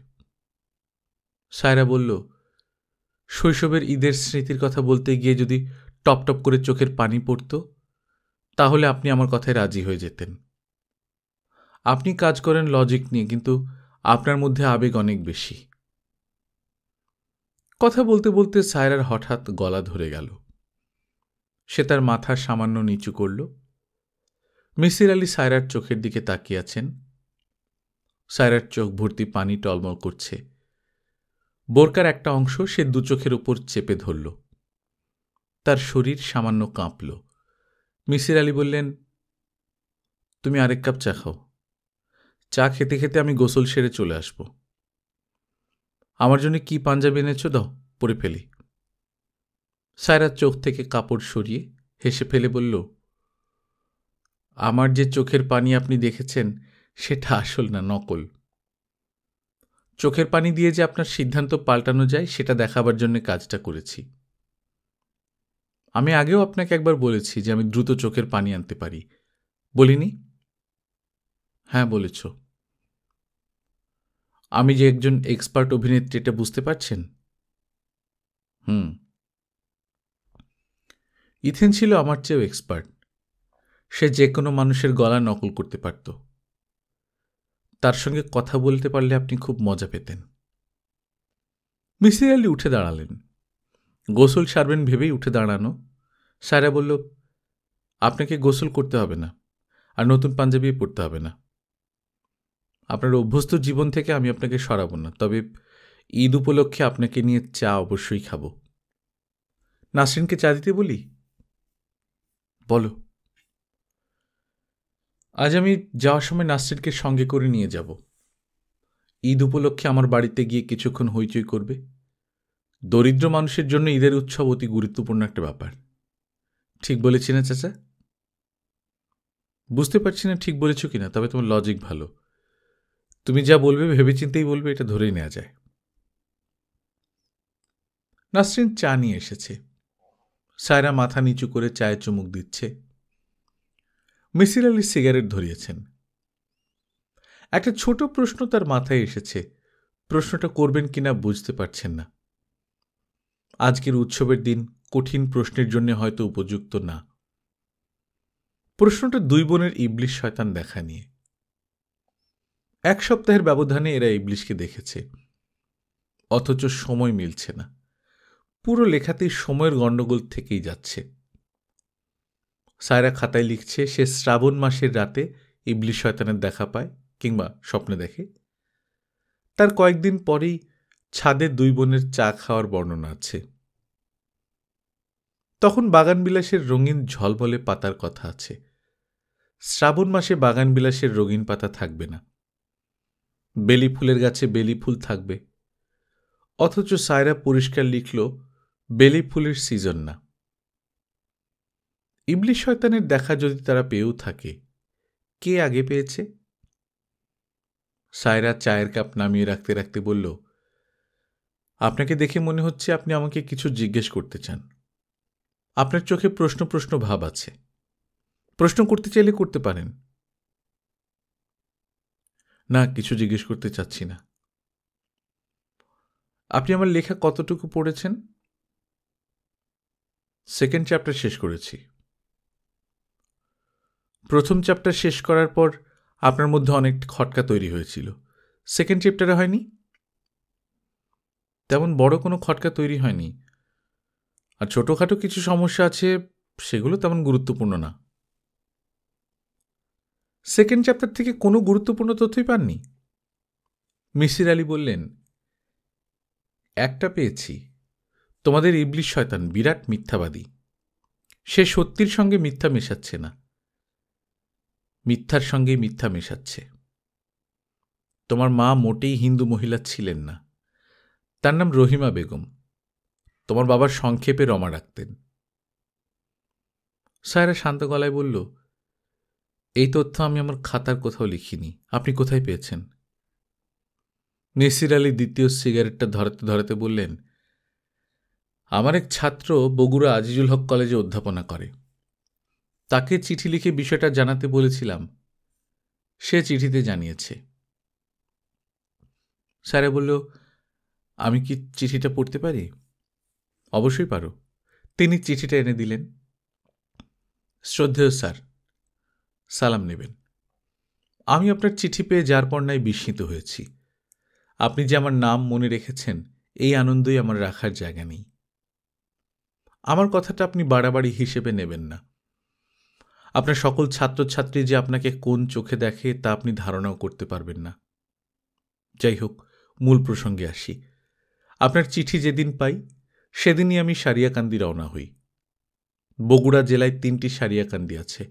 সায়রা বলল, শৈশবের ঈদের স্মৃতির কথা বলতে গিয়ে যদি টপ টপ করে চোখের পানি পড়ত, তাহলে আপনি আমার কথায় রাজি হয়ে যেতেন। আপনি কাজ করেন লজিক নিয়ে, কিন্তু আপনার মধ্যে আবেগ অনেক বেশি। কথা বলতে বলতে সায়রার হঠাৎ গলা ধরে গেল। সে তার মাথা সামান্য নিচু করল। মিসির আলী সায়রার চোখের দিকে তাকিয়ে আছেন। সায়রার চোখ ভর্তি পানি টলমল করছে। বোরকার একটা অংশ সে 2 চোখের উপর চেপে ধরল। তার শরীর সামান্য কাঁপল। মিসির আলী বললেন, তুমি আরেক কাপ চা খাও। চা খেতে খেতে আমি গোসল সেরে চলে আসব। আমার জন্য কি পাঞ্জাবি এনেছ দাও, পরে ফেলি। সায়রা চোখ থেকে কাপড় সরিয়ে হেসে ফেলে বলল, আমার যে চোখের পানি আপনি দেখেছেন সেটা আসল না, নকল। চোখের পানি দিয়ে যে আপনার সিদ্ধান্ত পাল্টানো যায় সেটা দেখাবার জন্য কাজটা করেছি। আমি আগেও আপনাকে একবার বলেছি যে আমি দ্রুত চোখের পানি আনতে পারি, বলিনি? হ্যাঁ, বলেছ। আমি যে একজন এক্সপার্ট অভিনেত্রী এটা বুঝতে পারছেন? ইথেন ছিল আমার চেয়েও এক্সপার্ট। সে যে কোনো মানুষের গলা নকল করতে পারত। তার সঙ্গে কথা বলতে পারলে আপনি খুব মজা পেতেন। মিসির আলি উঠে দাঁড়ালেন। গোসল সারবেন ভেবেই উঠে দাঁড়ানো। সায়রা বলল, আপনাকে গোসল করতে হবে না, আর নতুন পাঞ্জাবি পরতে হবে না। আপনার অভ্যস্ত জীবন থেকে আমি আপনাকে সরাব না, তবে ঈদ উপলক্ষে আপনাকে নিয়ে চা অবশ্যই খাব। নাসরিনকে চা দিতে বলি? বলো। আজ আমি যাওয়ার সময় নাসরিনকে সঙ্গে করে নিয়ে যাব। ঈদ উপলক্ষে আমার বাড়িতে গিয়ে কিছুক্ষণ হইচই করবে। দরিদ্র মানুষের জন্য ঈদের উৎসব অতি গুরুত্বপূর্ণ একটা ব্যাপার। ঠিক বলেছি না চাচা? বুঝতে পারছি না ঠিক বলেছ কিনা, তবে তোমার লজিক ভালো। তুমি যা বলবে ভেবেচিন্তেই বলবে, এটা ধরেই নেওয়া যায়। নাসরিন চা নিয়ে এসেছে। সায়রা মাথা নিচু করে চায়ে চুমুক দিচ্ছে। মিসির আলি সিগারেট ধরিয়েছেন। একটা ছোট প্রশ্ন তার মাথায় এসেছে, প্রশ্নটা করবেন কিনা বুঝতে পারছেন না। আজকের উৎসবের দিন কঠিন প্রশ্নের জন্য হয়তো উপযুক্ত না। প্রশ্নটা দুই বোনের ইবলিশ শয়তান দেখা নিয়ে। এক সপ্তাহের ব্যবধানে এরা ইবলিশকে দেখেছে, অথচ সময় মিলছে না। পুরো লেখাতেই সময়ের গণ্ডগোল থেকেই যাচ্ছে। সায়রা খাতায় লিখছে সে শ্রাবণ মাসের রাতে ইবলিশ শয়তানের দেখা পায় কিংবা স্বপ্নে দেখে। তার কয়েকদিন পরেই ছাদে দুই বোনের চা খাওয়ার বর্ণনা আছে। তখন বাগানবিলাসের রঙিন ঝলমলে পাতার কথা আছে। শ্রাবণ মাসে বাগানবিলাসের রঙিন পাতা থাকবে না, বেলি ফুলের গাছে বেলি ফুল থাকবে। অথচ সায়রা পরিষ্কার লিখল বেলি ফুলের সিজন না। ইবলিশ শয়তানের দেখা যদি তারা পেয়েও থাকে, কে আগে পেয়েছে? সায়রা চায়ের কাপ নামিয়ে রাখতে রাখতে বলল, আপনাকে দেখে মনে হচ্ছে আপনি আমাকে কিছু জিজ্ঞেস করতে চান। আপনার চোখে প্রশ্ন প্রশ্ন ভাব আছে। প্রশ্ন করতে চাইলে করতে পারেন। না, কিছু জিজ্ঞেস করতে চাচ্ছি না। আপনি আমার লেখা কতটুকু পড়েছেন? সেকেন্ড চ্যাপ্টার শেষ করেছি। প্রথম চ্যাপ্টার শেষ করার পর আপনার মধ্যে অনেক খটকা তৈরি হয়েছিল, সেকেন্ড চ্যাপ্টারে হয়নি? তেমন বড় কোনো খটকা তৈরি হয়নি, আর ছোটোখাটো কিছু সমস্যা আছে, সেগুলো তেমন গুরুত্বপূর্ণ না। সেকেন্ড চ্যাপ্টার থেকে কোনো গুরুত্বপূর্ণ তথ্যই পাননি? মিসির আলি বললেন, একটা পেয়েছি। তোমাদের ইবলিশ শয়তান বিরাট মিথ্যাবাদী। সে সত্যির সঙ্গে মিথ্যা মেশাচ্ছে না, মিথ্যার সঙ্গে মিথ্যা মেশাচ্ছে। তোমার মা মোটেই হিন্দু মহিলা ছিলেন না, তার নাম রহিমা বেগম। তোমার বাবার সংক্ষেপে রমা রাখতেন। সায়রা শান্ত গলায় বলল, এই তথ্য আমি আমার খাতার কোথাও লিখিনি, আপনি কোথায় পেয়েছেন? মিসির আলি দ্বিতীয় সিগারেটটা ধরাতে ধরাতে বললেন, আমার এক ছাত্র বগুড়া আজিজুল হক কলেজে অধ্যাপনা করে। তাকে চিঠি লিখে বিষয়টা জানাতে বলেছিলাম, সে চিঠিতে জানিয়েছে। স্যারে বলল, আমি কি চিঠিটা পড়তে পারি? অবশ্যই পারো। তিনি চিঠিটা এনে দিলেন। শ্রদ্ধেয় স্যার, সালাম নেবেন। আমি আপনার চিঠি পেয়ে যার পর নাই বিস্মিত হয়েছি। আপনি যে আমার নাম মনে রেখেছেন, এই আনন্দই আমার রাখার জায়গা নেই। আমার কথাটা আপনি বাড়াবাড়ি হিসেবে নেবেন না। আপনার সকল ছাত্রছাত্রী যে আপনাকে কোন চোখে দেখে তা আপনি ধারণাও করতে পারবেন না। যাই হোক, মূল প্রসঙ্গে আসি। আপনার চিঠি যেদিন পাই সেদিনই আমি সারিয়াকান্দি রওনা হই। বগুড়া জেলায় 3টি সারিয়াকান্দি আছে।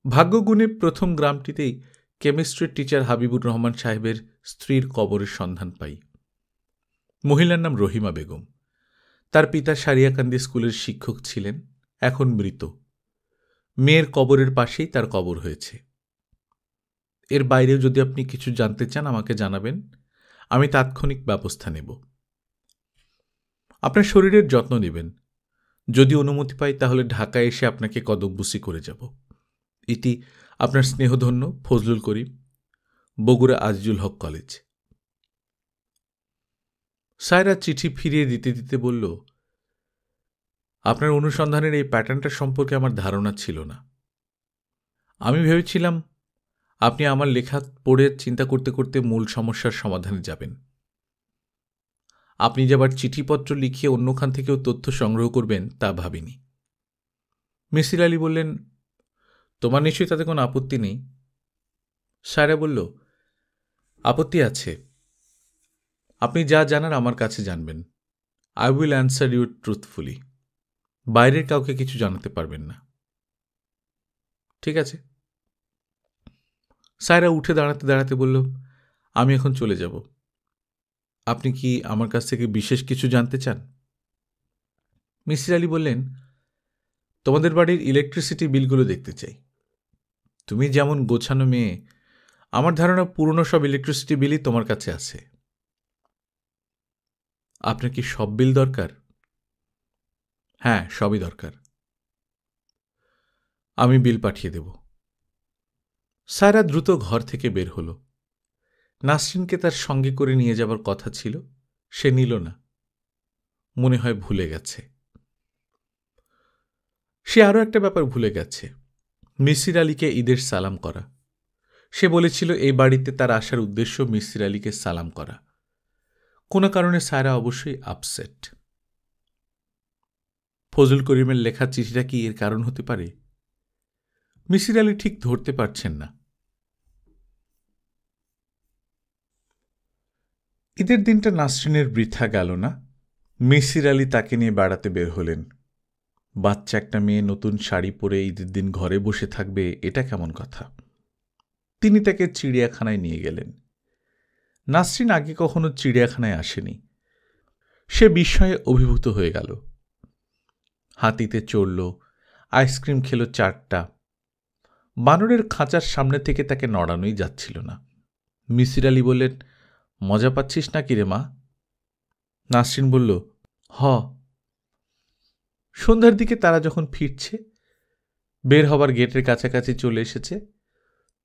ভাগ্যগুণে প্রথম গ্রামটিতেই কেমিস্ট্রির টিচার হাবিবুর রহমান সাহেবের স্ত্রীর কবরের সন্ধান পাই। মহিলার নাম রহিমা বেগম। তার পিতা সারিয়াকান্দি স্কুলের শিক্ষক ছিলেন, এখন মৃত। মেয়ের কবরের পাশেই তার কবর হয়েছে। এর বাইরেও যদি আপনি কিছু জানতে চান আমাকে জানাবেন, আমি তাৎক্ষণিক ব্যবস্থা নেব। আপনার শরীরের যত্ন নেবেন। যদি অনুমতি পাই তাহলে ঢাকায় এসে আপনাকে কদমবুসি করে যাব। এটি আপনার স্নেহধন্য ফজলুল করিম, বগুড়া আজিজুল হক কলেজ। সায়রা চিঠি ফিরিয়ে দিতে দিতে বলল, আপনার অনুসন্ধানের এই প্যাটার্নটা সম্পর্কে আমার ধারণা ছিল না। আমি ভেবেছিলাম আপনি আমার লেখা পড়ে চিন্তা করতে করতে মূল সমস্যার সমাধানে যাবেন। আপনি যে আবার চিঠিপত্র লিখিয়ে অন্যখান থেকেও তথ্য সংগ্রহ করবেন তা ভাবিনি। মিসির আলী বললেন, তোমার নিশ্চয়ই তাতে কোনো আপত্তি নেই? সায়রা বলল, আপত্তি আছে। আপনি যা জানার আমার কাছে জানবেন। I will answer you truthfully. বাইরের কাউকে কিছু জানাতে পারবেন না। ঠিক আছে। সায়রা উঠে দাঁড়াতে দাঁড়াতে বলল, আমি এখন চলে যাব। আপনি কি আমার কাছ থেকে বিশেষ কিছু জানতে চান? মিসির আলী বললেন, তোমাদের বাড়ির ইলেকট্রিসিটি বিলগুলো দেখতে চাই। তুমি যেমন গোছানো মেয়ে, আমার ধারণা পুরনো সব ইলেকট্রিসিটি বিলই তোমার কাছে আছে। আপনার কি সব বিল দরকার? হ্যাঁ, সবই দরকার। আমি বিল পাঠিয়ে দেব। সায়রা দ্রুত ঘর থেকে বের হল। নাসরিনকে তার সঙ্গে করে নিয়ে যাবার কথা ছিল, সে নিল না। মনে হয় ভুলে গেছে। সে আরও একটা ব্যাপার ভুলে গেছে, মিসির আলীকে ঈদের সালাম করা। সে বলেছিল এই বাড়িতে তার আসার উদ্দেশ্য মিসির আলীকে সালাম করা। কোনো কারণে সায়রা অবশ্যই আপসেট। ফজল করিমের লেখা চিঠিটা কি এর কারণ হতে পারে? মিসির আলী ঠিক ধরতে পারছেন না। ঈদের দিনটা নাসরিনের বৃথা গেল না। মিসির আলী তাকে নিয়ে বেড়াতে বের হলেন। বাচ্চা একটা মেয়ে নতুন শাড়ি পরে ঈদের দিন ঘরে বসে থাকবে, এটা কেমন কথা? তিনি তাকে চিড়িয়াখানায় নিয়ে গেলেন। নাসরিন আগে কখনো চিড়িয়াখানায় আসেনি। সে বিস্ময়ে অভিভূত হয়ে গেল। হাতিতে চড়ল, আইসক্রিম খেল 4টা। বানরের খাঁচার সামনে থেকে তাকে নড়ানোই যাচ্ছিল না। মিসির আলী বললেন, মজা পাচ্ছিস না কি রে মা? নাসরিন বলল, হ। সন্ধ্যার দিকে তারা যখন ফিরছে, বের হবার গেটের কাছাকাছি চলে এসেছে,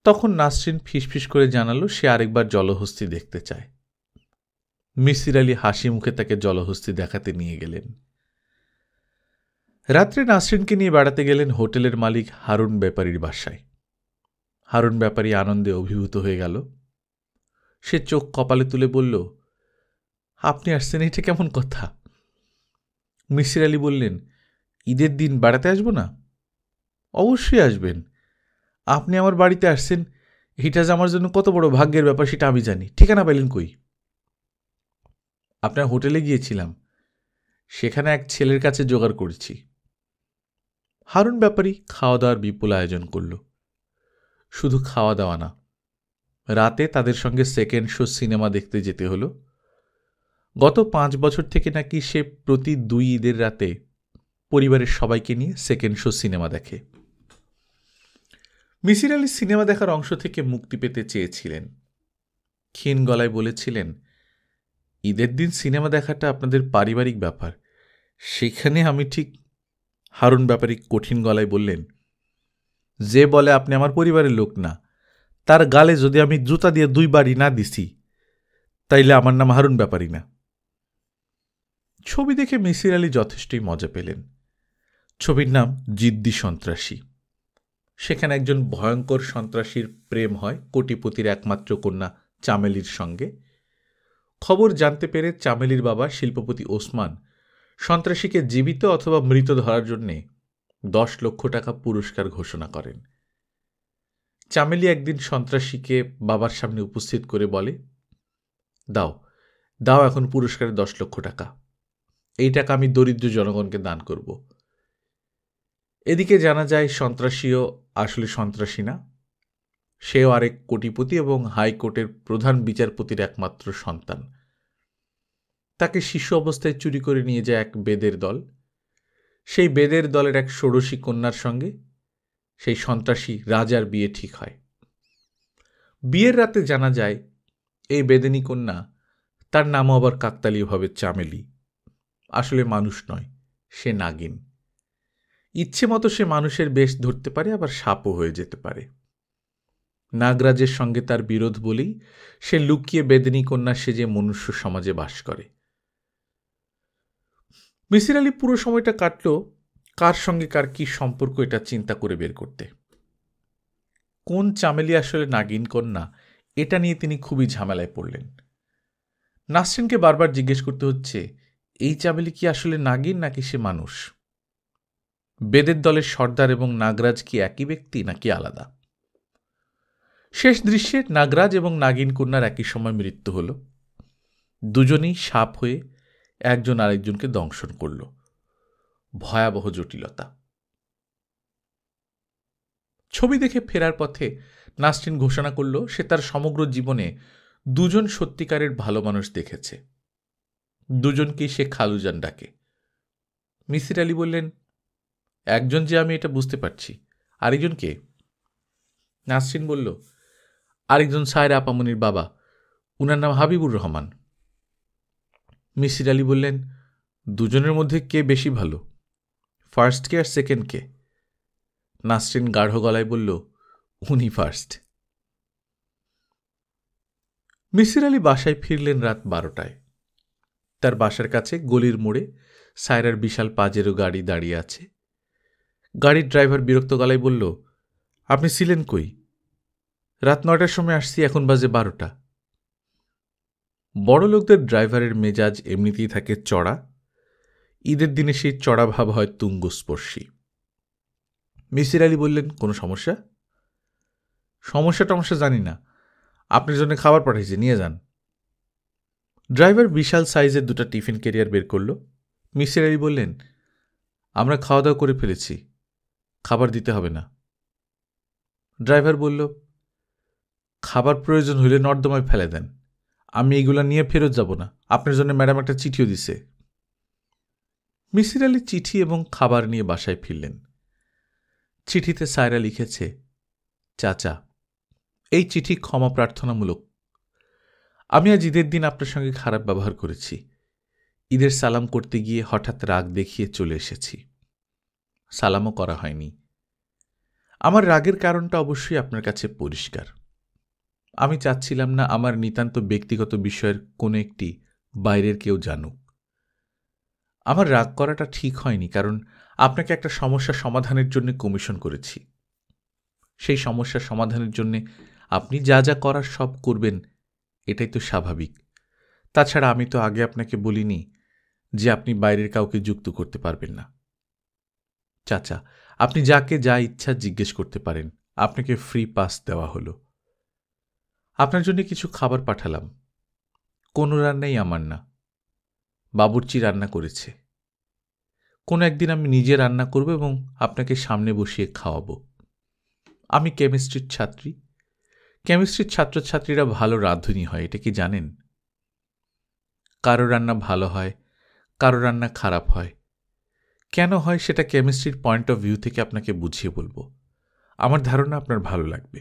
তখন নাসরিন ফিসফিস করে জানালো সে আরেকবার জলহস্তি দেখতে চায়। মিসির আলী হাসি মুখে তাকে জলহস্তি দেখাতে নিয়ে গেলেন। রাত্রে নাসরিনকে নিয়ে বেড়াতে গেলেন হোটেলের মালিক হারুন ব্যাপারীর বাসায়। হারুন ব্যাপারী আনন্দে অভিভূত হয়ে গেল। সে চোখ কপালে তুলে বলল, আপনি আসছেন, এটা কেমন কথা? মিসির আলী বললেন, ঈদের দিন বেড়াতে আসব না? অবশ্যই আসবেন। আপনি আমার বাড়িতে আসছেন, এটা যে আমার জন্য কত বড় ভাগ্যের ব্যাপার সেটা আমি জানি। ঠিকানা পেলেন কই? আপনার হোটেলে গিয়েছিলাম, সেখানে এক ছেলের কাছে জোগাড় করেছি। হারুন ব্যাপারী খাওয়া দাওয়ার বিপুল আয়োজন করল। শুধু খাওয়া দাওয়া না, রাতে তাদের সঙ্গে সেকেন্ড শো সিনেমা দেখতে যেতে হলো। গত 5 বছর থেকে নাকি সে প্রতি 2 ঈদের রাতে পরিবারের সবাইকে নিয়ে সেকেন্ড শো সিনেমা দেখে। মিসির আলী সিনেমা দেখার অংশ থেকে মুক্তি পেতে চেয়েছিলেন। ক্ষীণ গলায় বলেছিলেন, ঈদের দিন সিনেমা দেখাটা আপনাদের পারিবারিক ব্যাপার, সেখানে আমি ঠিক। হারুন ব্যাপারী কঠিন গলায় বললেন, যে বলে আপনি আমার পরিবারের লোক না, তার গালে যদি আমি জুতা দিয়ে 2 বাড়ি না দিছি, তাইলে আমার নাম হারুন ব্যাপারী না। ছবি দেখে মিসির আলী যথেষ্টই মজা পেলেন। ছবির নাম জিদ্দি সন্ত্রাসী। সেখানে একজন ভয়ঙ্কর সন্ত্রাসীর প্রেম হয় কোটিপতির একমাত্র কন্যা চামেলির সঙ্গে। খবর জানতে পেরে চামেলির বাবা শিল্পপতি ওসমান সন্ত্রাসীকে জীবিত অথবা মৃত ধরার জন্যে 10 লক্ষ টাকা পুরস্কার ঘোষণা করেন। চামেলি একদিন সন্ত্রাসীকে বাবার সামনে উপস্থিত করে বলে, দাও দাও এখন পুরস্কারে 10 লক্ষ টাকা, এই টাকা আমি দরিদ্র জনগণকে দান করব। এদিকে জানা যায় সন্ত্রাসীও আসলে সন্ত্রাসী না, সেও আরেক কোটিপতি এবং হাইকোর্টের প্রধান বিচারপতির একমাত্র সন্তান। তাকে শিশু অবস্থায় চুরি করে নিয়ে যায় এক বেদের দল। সেই বেদের দলের এক ষোড়শী কন্যার সঙ্গে সেই সন্ত্রাসী রাজার বিয়ে ঠিক হয়। বিয়ের রাতে জানা যায় এই বেদেনী কন্যা, তার নামও আবার কাকতালীয়ভাবে চামেলি, আসলে মানুষ নয়, সে নাগিন। ইচ্ছে মতো সে মানুষের বেশ ধরতে পারে, আবার সাপও হয়ে যেতে পারে। নাগরাজের সঙ্গে তার বিরোধ বলেই সে লুকিয়ে বেদেনী কন্যা সেজে মনুষ্য সমাজে বাস করে। মিসির আলি পুরো সময়টা কাটল কার সঙ্গে কার কি সম্পর্ক এটা চিন্তা করে বের করতে। কোন চামেলি আসলে নাগিন কন্যা, এটা নিয়ে তিনি খুবই ঝামেলায় পড়লেন। নাসরিনকে বারবার জিজ্ঞেস করতে হচ্ছে, এই চামেলি কি আসলে নাগিন নাকি সে মানুষ? বেদের দলের সর্দার এবং নাগরাজ কি একই ব্যক্তি নাকি আলাদা? শেষ দৃশ্যে নাগরাজ এবং নাগিন কন্যার একই সময় মৃত্যু হল। দুজনেই সাপ হয়ে একজন আরেকজনকে দংশন করল। ভয়াবহ জটিলতা। ছবি দেখে ফেরার পথে নাসরিন ঘোষণা করল সে তার সমগ্র জীবনে দুজন সত্যিকারের ভালো মানুষ দেখেছে। দুজনকেই সে খালুজান ডাকে। মিসির আলি বললেন, একজন যে আমি এটা বুঝতে পারছি, আরেকজনকে? নাসরিন বলল, আরেকজন সায়রা আপামনির বাবা, উনার নাম হাবিবুর রহমান। মিসির আলি বললেন, দুজনের মধ্যে কে বেশি ভালো, ফার্স্ট কে আর সেকেন্ড কে? নাসরিন গাঢ় গলায় বলল, উনি ফার্স্ট। মিসির আলি বাসায় ফিরলেন রাত 12টায়। তার বাসার কাছে গলির মোড়ে সায়রার বিশাল পাজেরো গাড়ি দাঁড়িয়ে আছে। গাড়ির ড্রাইভার বিরক্ত গলায় বলল, আপনি ছিলেন কই? রাত 9টার সময় আসছি, এখন বাজে 12টা। বড় লোকদের ড্রাইভারের মেজাজ এমনিতেই থাকে চড়া। ঈদের দিনে সেই চড়া ভাব হয় তুঙ্গস্পর্শী। মিসির আলি বললেন, কোনো সমস্যা? সমস্যা জানি না, আপনার জন্য খাবার পাঠাইছে, নিয়ে যান। ড্রাইভার বিশাল সাইজের 2টা টিফিন ক্যারিয়ার বের করল। মিসির আলি বললেন, আমরা খাওয়া দাওয়া করে ফেলেছি, খাবার দিতে হবে না। ড্রাইভার বলল, খাবার প্রয়োজন হলে নর্দমায় ফেলে দেন, আমি এইগুলা নিয়ে ফেরত যাব না, আপনার জন্য ম্যাডাম একটা চিঠিও দিছে। মিসির আলি চিঠি এবং খাবার নিয়ে বাসায় ফিরলেন। চিঠিতে সায়রা লিখেছে, চাচা, এই চিঠি ক্ষমা প্রার্থনামূলক। আমি আজ ঈদের দিন আপনার সঙ্গে খারাপ ব্যবহার করেছি। ঈদের সালাম করতে গিয়ে হঠাৎ রাগ দেখিয়ে চলে এসেছি, সালামও করা হয়নি। আমার রাগের কারণটা অবশ্যই আপনার কাছে পরিষ্কার। আমি চাচ্ছিলাম না আমার নিতান্ত ব্যক্তিগত বিষয়ের কোনো একটি বাইরের কেউ জানুক। আমার রাগ করাটা ঠিক হয়নি, কারণ আপনাকে একটা সমস্যা সমাধানের জন্য কমিশন করেছি। সেই সমস্যা সমাধানের জন্য আপনি যা যা করার সব করবেন, এটাই তো স্বাভাবিক। তাছাড়া আমি তো আগে আপনাকে বলিনি যে আপনি বাইরের কাউকে যুক্ত করতে পারবেন না। চাচা, আপনি যাকে যা ইচ্ছা জিজ্ঞেস করতে পারেন, আপনাকে ফ্রি পাস দেওয়া হলো। আপনার জন্য কিছু খাবার পাঠালাম, কোনো রান্নাই আমার না, বাবুর্চি রান্না করেছে। কোনো একদিন আমি নিজে রান্না করব এবং আপনাকে সামনে বসিয়ে খাওয়াবো। আমি কেমিস্ট্রির ছাত্রী। কেমিস্ট্রির ছাত্রছাত্রীরা ভালো রাঁধুনি হয়, এটা কি জানেন? কারো রান্না ভালো হয়, কারো রান্না খারাপ হয়। কেন হয় সেটা কেমিস্ট্রির পয়েন্ট অফ ভিউ থেকে আপনাকে বুঝিয়ে বলবো। আমার ধারণা আপনার ভালো লাগবে।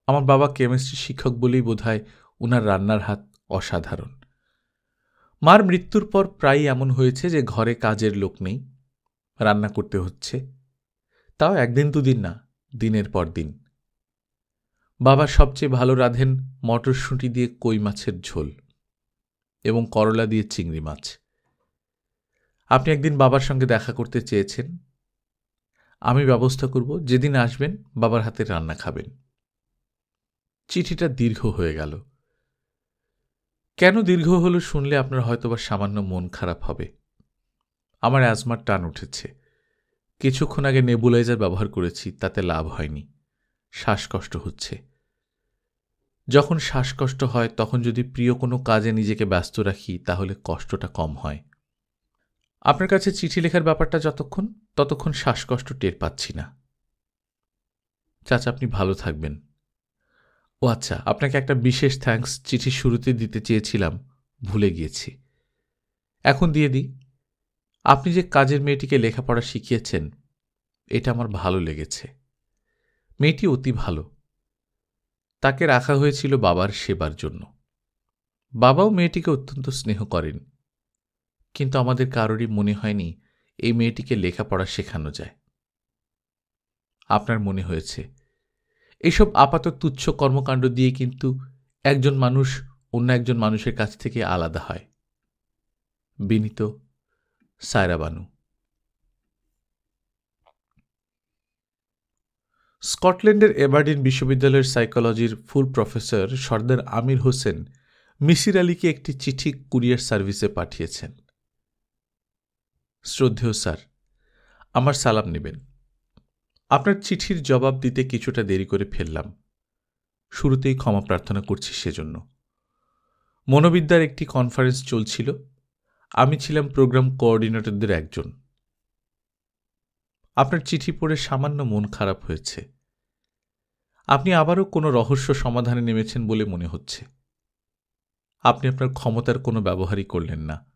আমার বাবা কেমিস্ট্রি শিক্ষক বলেই বোধহয় উনার রান্নার হাত অসাধারণ। মার মৃত্যুর পর প্রায়ই এমন হয়েছে যে ঘরে কাজের লোক নেই, রান্না করতে হচ্ছে, তাও একদিন দুদিন না, দিনের পর দিন। বাবা সবচেয়ে ভালো রাঁধেন মটরশুঁটি দিয়ে কই মাছের ঝোল এবং করলা দিয়ে চিংড়ি মাছ। আপনি একদিন বাবার সঙ্গে দেখা করতে চেয়েছেন, আমি ব্যবস্থা করব, যেদিন আসবেন বাবার হাতে রান্না খাবেন। চিঠিটা দীর্ঘ হয়ে গেল। কেন দীর্ঘ হলো শুনলে আপনার হয়তোবা সামান্য মন খারাপ হবে। আমার অ্যাজমার টান উঠেছে। কিছুক্ষণ আগে নেবুলাইজার ব্যবহার করেছি, তাতে লাভ হয়নি, শ্বাসকষ্ট হচ্ছে। যখন শ্বাসকষ্ট হয় তখন যদি প্রিয় কোনো কাজে নিজেকে ব্যস্ত রাখি তাহলে কষ্টটা কম হয়। আপনার কাছে চিঠি লেখার ব্যাপারটা ততক্ষণ শ্বাসকষ্ট টের পাচ্ছি না। চাচা, আপনি ভালো থাকবেন। ও আচ্ছা, আপনাকে একটা বিশেষ থ্যাঙ্কস চিঠির শুরুতে দিতে চেয়েছিলাম, ভুলে গিয়েছি। এখন দিয়ে দিই। আপনি যে কাজের মেয়েটিকে লেখাপড়া শিখিয়েছেন, এটা আমার ভালো লেগেছে। মেয়েটি অতি ভালো। তাকে রাখা হয়েছিল বাবার সেবার জন্য। বাবাও মেয়েটিকে অত্যন্ত স্নেহ করেন, কিন্তু আমাদের কারোরই মনে হয়নি এই মেয়েটিকে লেখাপড়া শেখানো যায়। আপনার মনে হয়েছে। এইসব আপাতত তুচ্ছ কর্মকাণ্ড দিয়ে কিন্তু একজন মানুষ অন্য একজন মানুষের কাছ থেকে আলাদা হয়। বিনীত, সায়রা বানু। স্কটল্যান্ডের এবারডিন বিশ্ববিদ্যালয়ের সাইকোলজির ফুল প্রফেসর সর্দার আমির হোসেন মিসির আলীকে একটি চিঠি কুরিয়ার সার্ভিসে পাঠিয়েছেন। শ্রদ্ধেয় স্যার, আমার সালাম নেবেন। আপনার চিঠির জবাব দিতে কিছুটা দেরি করে ফেললাম। শুরুতেই ক্ষমা প্রার্থনা করছি সেজন্য। মনোবিদ্যার একটি কনফারেন্স চলছিল। আমি ছিলাম প্রোগ্রাম কোঅর্ডিনেটরদের একজন। আপনার চিঠি পড়ে সামান্য মন খারাপ হয়েছে। আপনি আবারও কোনো রহস্য সমাধানে নেমেছেন বলে মনে হচ্ছে। আপনি আপনার ক্ষমতার কোনো ব্যবহারই করলেন না।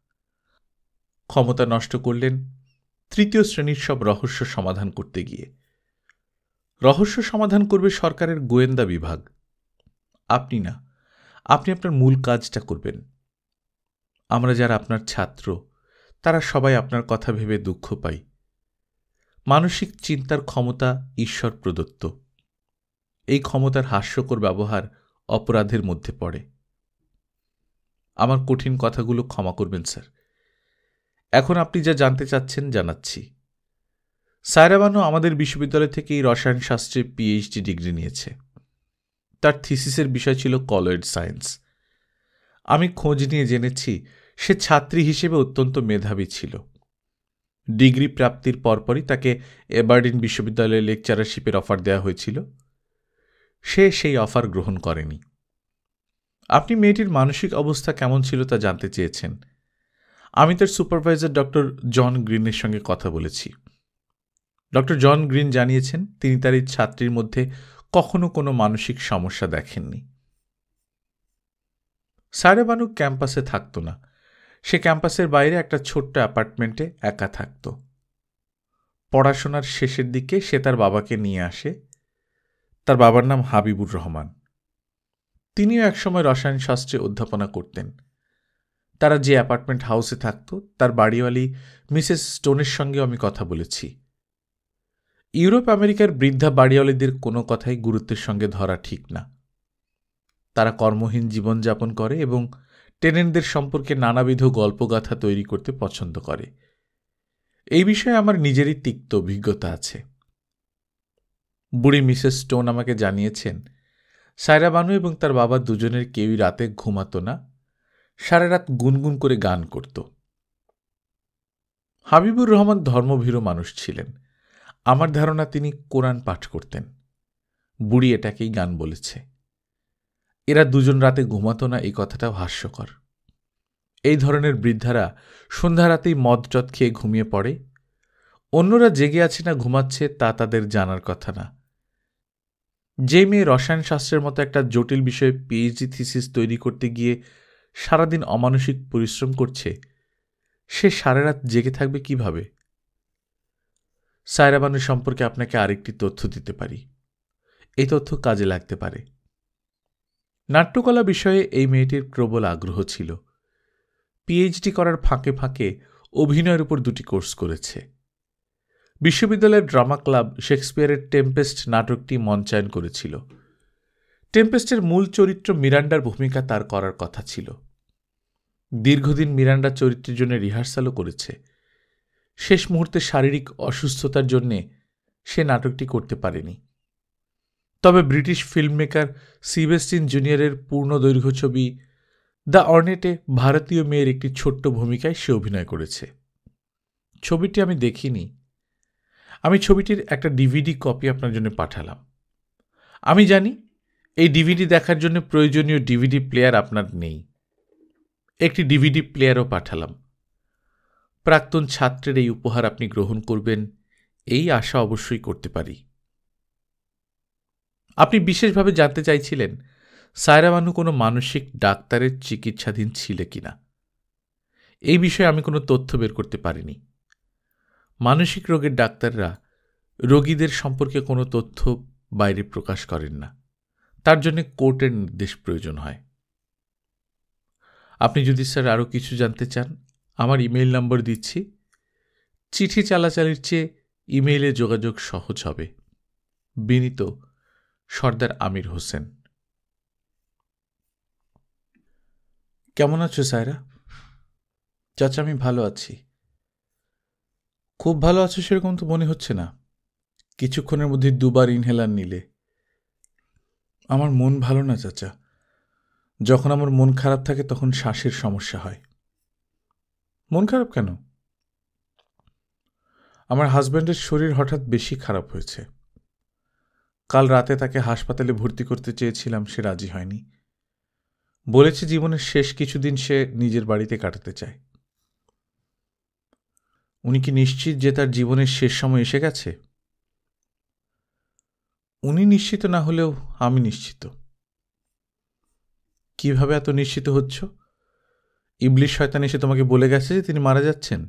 ক্ষমতা নষ্ট করলেন তৃতীয় শ্রেণীর সব রহস্য সমাধান করতে গিয়ে। রহস্য সমাধান করবে সরকারের গোয়েন্দা বিভাগ, আপনি না। আপনি আপনার মূল কাজটা করবেন। আমরা যারা আপনার ছাত্র, তারা সবাই আপনার কথা ভেবে দুঃখ পাই। মানসিক চিন্তার ক্ষমতা ঈশ্বর প্রদত্ত। এই ক্ষমতার হাস্যকর ব্যবহার অপরাধের মধ্যে পড়ে। আমার কঠিন কথাগুলো ক্ষমা করবেন স্যার। এখন আপনি যা জানতে চাচ্ছেন জানাচ্ছি। সায়রা বানু আমাদের বিশ্ববিদ্যালয় থেকে এই রসায়ন শাস্ত্রে পিএইচডি ডিগ্রি নিয়েছে। তার থিসিসের বিষয় ছিল কলয়েড সায়েন্স। আমি খোঁজ নিয়ে জেনেছি সে ছাত্রী হিসেবে অত্যন্ত মেধাবী ছিল। ডিগ্রি প্রাপ্তির পরপরই তাকে এবারডিন বিশ্ববিদ্যালয়ে লেকচারারশিপের অফার দেওয়া হয়েছিল। সে সেই অফার গ্রহণ করেনি। আপনি মেয়েটির মানসিক অবস্থা কেমন ছিল তা জানতে চেয়েছেন। আমি তার সুপারভাইজার ডক্টর জন গ্রিনের সঙ্গে কথা বলেছি। ডক্টর জন গ্রিন জানিয়েছেন তিনি তার এই ছাত্রীর মধ্যে কখনো কোনো মানসিক সমস্যা দেখেননি। সায়রা বানু ক্যাম্পাসে থাকত না। সে ক্যাম্পাসের বাইরে একটা ছোট্ট অ্যাপার্টমেন্টে একা থাকত। পড়াশোনার শেষের দিকে সে তার বাবাকে নিয়ে আসে। তার বাবার নাম হাবিবুর রহমান। তিনিও একসময় রসায়ন শাস্ত্রে অধ্যাপনা করতেন। তারা যে অ্যাপার্টমেন্ট হাউসে থাকত তার বাড়িওয়ালি মিসেস স্টোনের সঙ্গেও আমি কথা বলেছি। ইউরোপ আমেরিকার বৃদ্ধা বাড়িওয়ালিদের কোনো কথাই গুরুত্বের সঙ্গে ধরা ঠিক না। তারা কর্মহীন জীবনযাপন করে এবং টেনেন্টদের সম্পর্কে নানাবিধ গল্পগাথা তৈরি করতে পছন্দ করে। এই বিষয়ে আমার নিজেরই তিক্ত অভিজ্ঞতা আছে। বুড়ি মিসেস স্টোন আমাকে জানিয়েছেন সায়রা বানু এবং তার বাবা দুজনের কেউই রাতে ঘুমাত না, সারা রাত গুনগুন করে গান করত। হাবিবুর রহমান ধর্মভীরু মানুষ ছিলেন। আমার ধারণা তিনি কোরআন পাঠ করতেন। বুড়ি এটাকেই গান বলেছে। এরা দুজন রাতে ঘুমাত না, এই কথাটাও হাস্যকর। এই ধরনের বৃদ্ধারা সন্ধ্যা রাতেই মদ-টদ খেয়ে ঘুমিয়ে পড়ে। অন্যরা জেগে আছে না ঘুমাচ্ছে তা তাদের জানার কথা না। যে মেয়ে রসায়ন শাস্ত্রের মতো একটা জটিল বিষয়ে পিএইচডি থিসিস তৈরি করতে গিয়ে সারাদিন অমানসিক পরিশ্রম করছে, সে সারা রাত জেগে থাকবে কিভাবে? সায়রা বানু সম্পর্কে আপনাকে আরেকটি তথ্য দিতে পারি। এই তথ্য কাজে লাগতে পারে। নাট্যকলা বিষয়ে এই মেয়েটির প্রবল আগ্রহ ছিল। পিএইচডি করার ফাঁকে ফাঁকে অভিনয়ের উপর 2টি কোর্স করেছে। বিশ্ববিদ্যালয়ের ড্রামা ক্লাব শেক্সপিয়ারের টেম্পেস্ট নাটকটি মঞ্চায়ন করেছিল। টেম্পেস্টের মূল চরিত্র মিরান্ডার ভূমিকা তার করার কথা ছিল। দীর্ঘদিন মিরান্ডা চরিত্রের জন্য রিহার্সালও করেছে। শেষ মুহূর্তে শারীরিক অসুস্থতার জন্যে সে নাটকটি করতে পারেনি। তবে ব্রিটিশ ফিল্মমেকার সিবেস্টিন জুনিয়রের পূর্ণদৈর্ঘ্য ছবি দ্য অর্নেটে ভারতীয় মেয়ের একটি ছোট্ট ভূমিকায় সে অভিনয় করেছে। ছবিটি আমি দেখিনি। আমি ছবিটির একটা ডিভিডি কপি আপনার জন্য পাঠালাম। আমি জানি এই ডিভিডি দেখার জন্য প্রয়োজনীয় ডিভিডি প্লেয়ার আপনার নেই। একটি ডিভিডি প্লেয়ারও পাঠালাম। প্রাক্তন ছাত্রের এই উপহার আপনি গ্রহণ করবেন, এই আশা অবশ্যই করতে পারি। আপনি বিশেষভাবে জানতে চাইছিলেন সায়রা বানু কোনো মানসিক ডাক্তারের চিকিৎসাধীন ছিল কিনা। এই বিষয়ে আমি কোনো তথ্য বের করতে পারিনি। মানসিক রোগের ডাক্তাররা রোগীদের সম্পর্কে কোনো তথ্য বাইরে প্রকাশ করেন না। তার জন্য কোর্টের নির্দেশ প্রয়োজন হয়। আপনি যদি স্যার আরও কিছু জানতে চান, আমার ইমেইল নম্বর দিচ্ছি। চিঠি চালাচালির চেয়ে ইমেইলে যোগাযোগ সহজ হবে। বিনীত, সর্দার আমির হোসেন। কেমন আছো সায়রা? চাচা, আমি ভালো আছি। খুব ভালো আছো সেরকম তো মনে হচ্ছে না। কিছুক্ষণের মধ্যে 2 বার ইনহেলার নিলে। আমার মন ভালো না চাচা। যখন আমার মন খারাপ থাকে তখন শ্বাসের সমস্যা হয়। মন খারাপ কেন? আমার হাজব্যান্ডের শরীর হঠাৎ বেশি খারাপ হয়েছে। কাল রাতে তাকে হাসপাতালে ভর্তি করতে চেয়েছিলাম, সে রাজি হয়নি। বলেছে জীবনের শেষ কিছুদিন সে নিজের বাড়িতে কাটাতে চায়। উনি কি নিশ্চিত যে তার জীবনের শেষ সময় এসে গেছে? উনি নিশ্চিত না হলেও আমি নিশ্চিত। কিভাবে এত নিশ্চিত হচ্ছ? ইবলিশ শয়তান এসে তোমাকে বলে গেছে যে তিনি মারা যাচ্ছেন?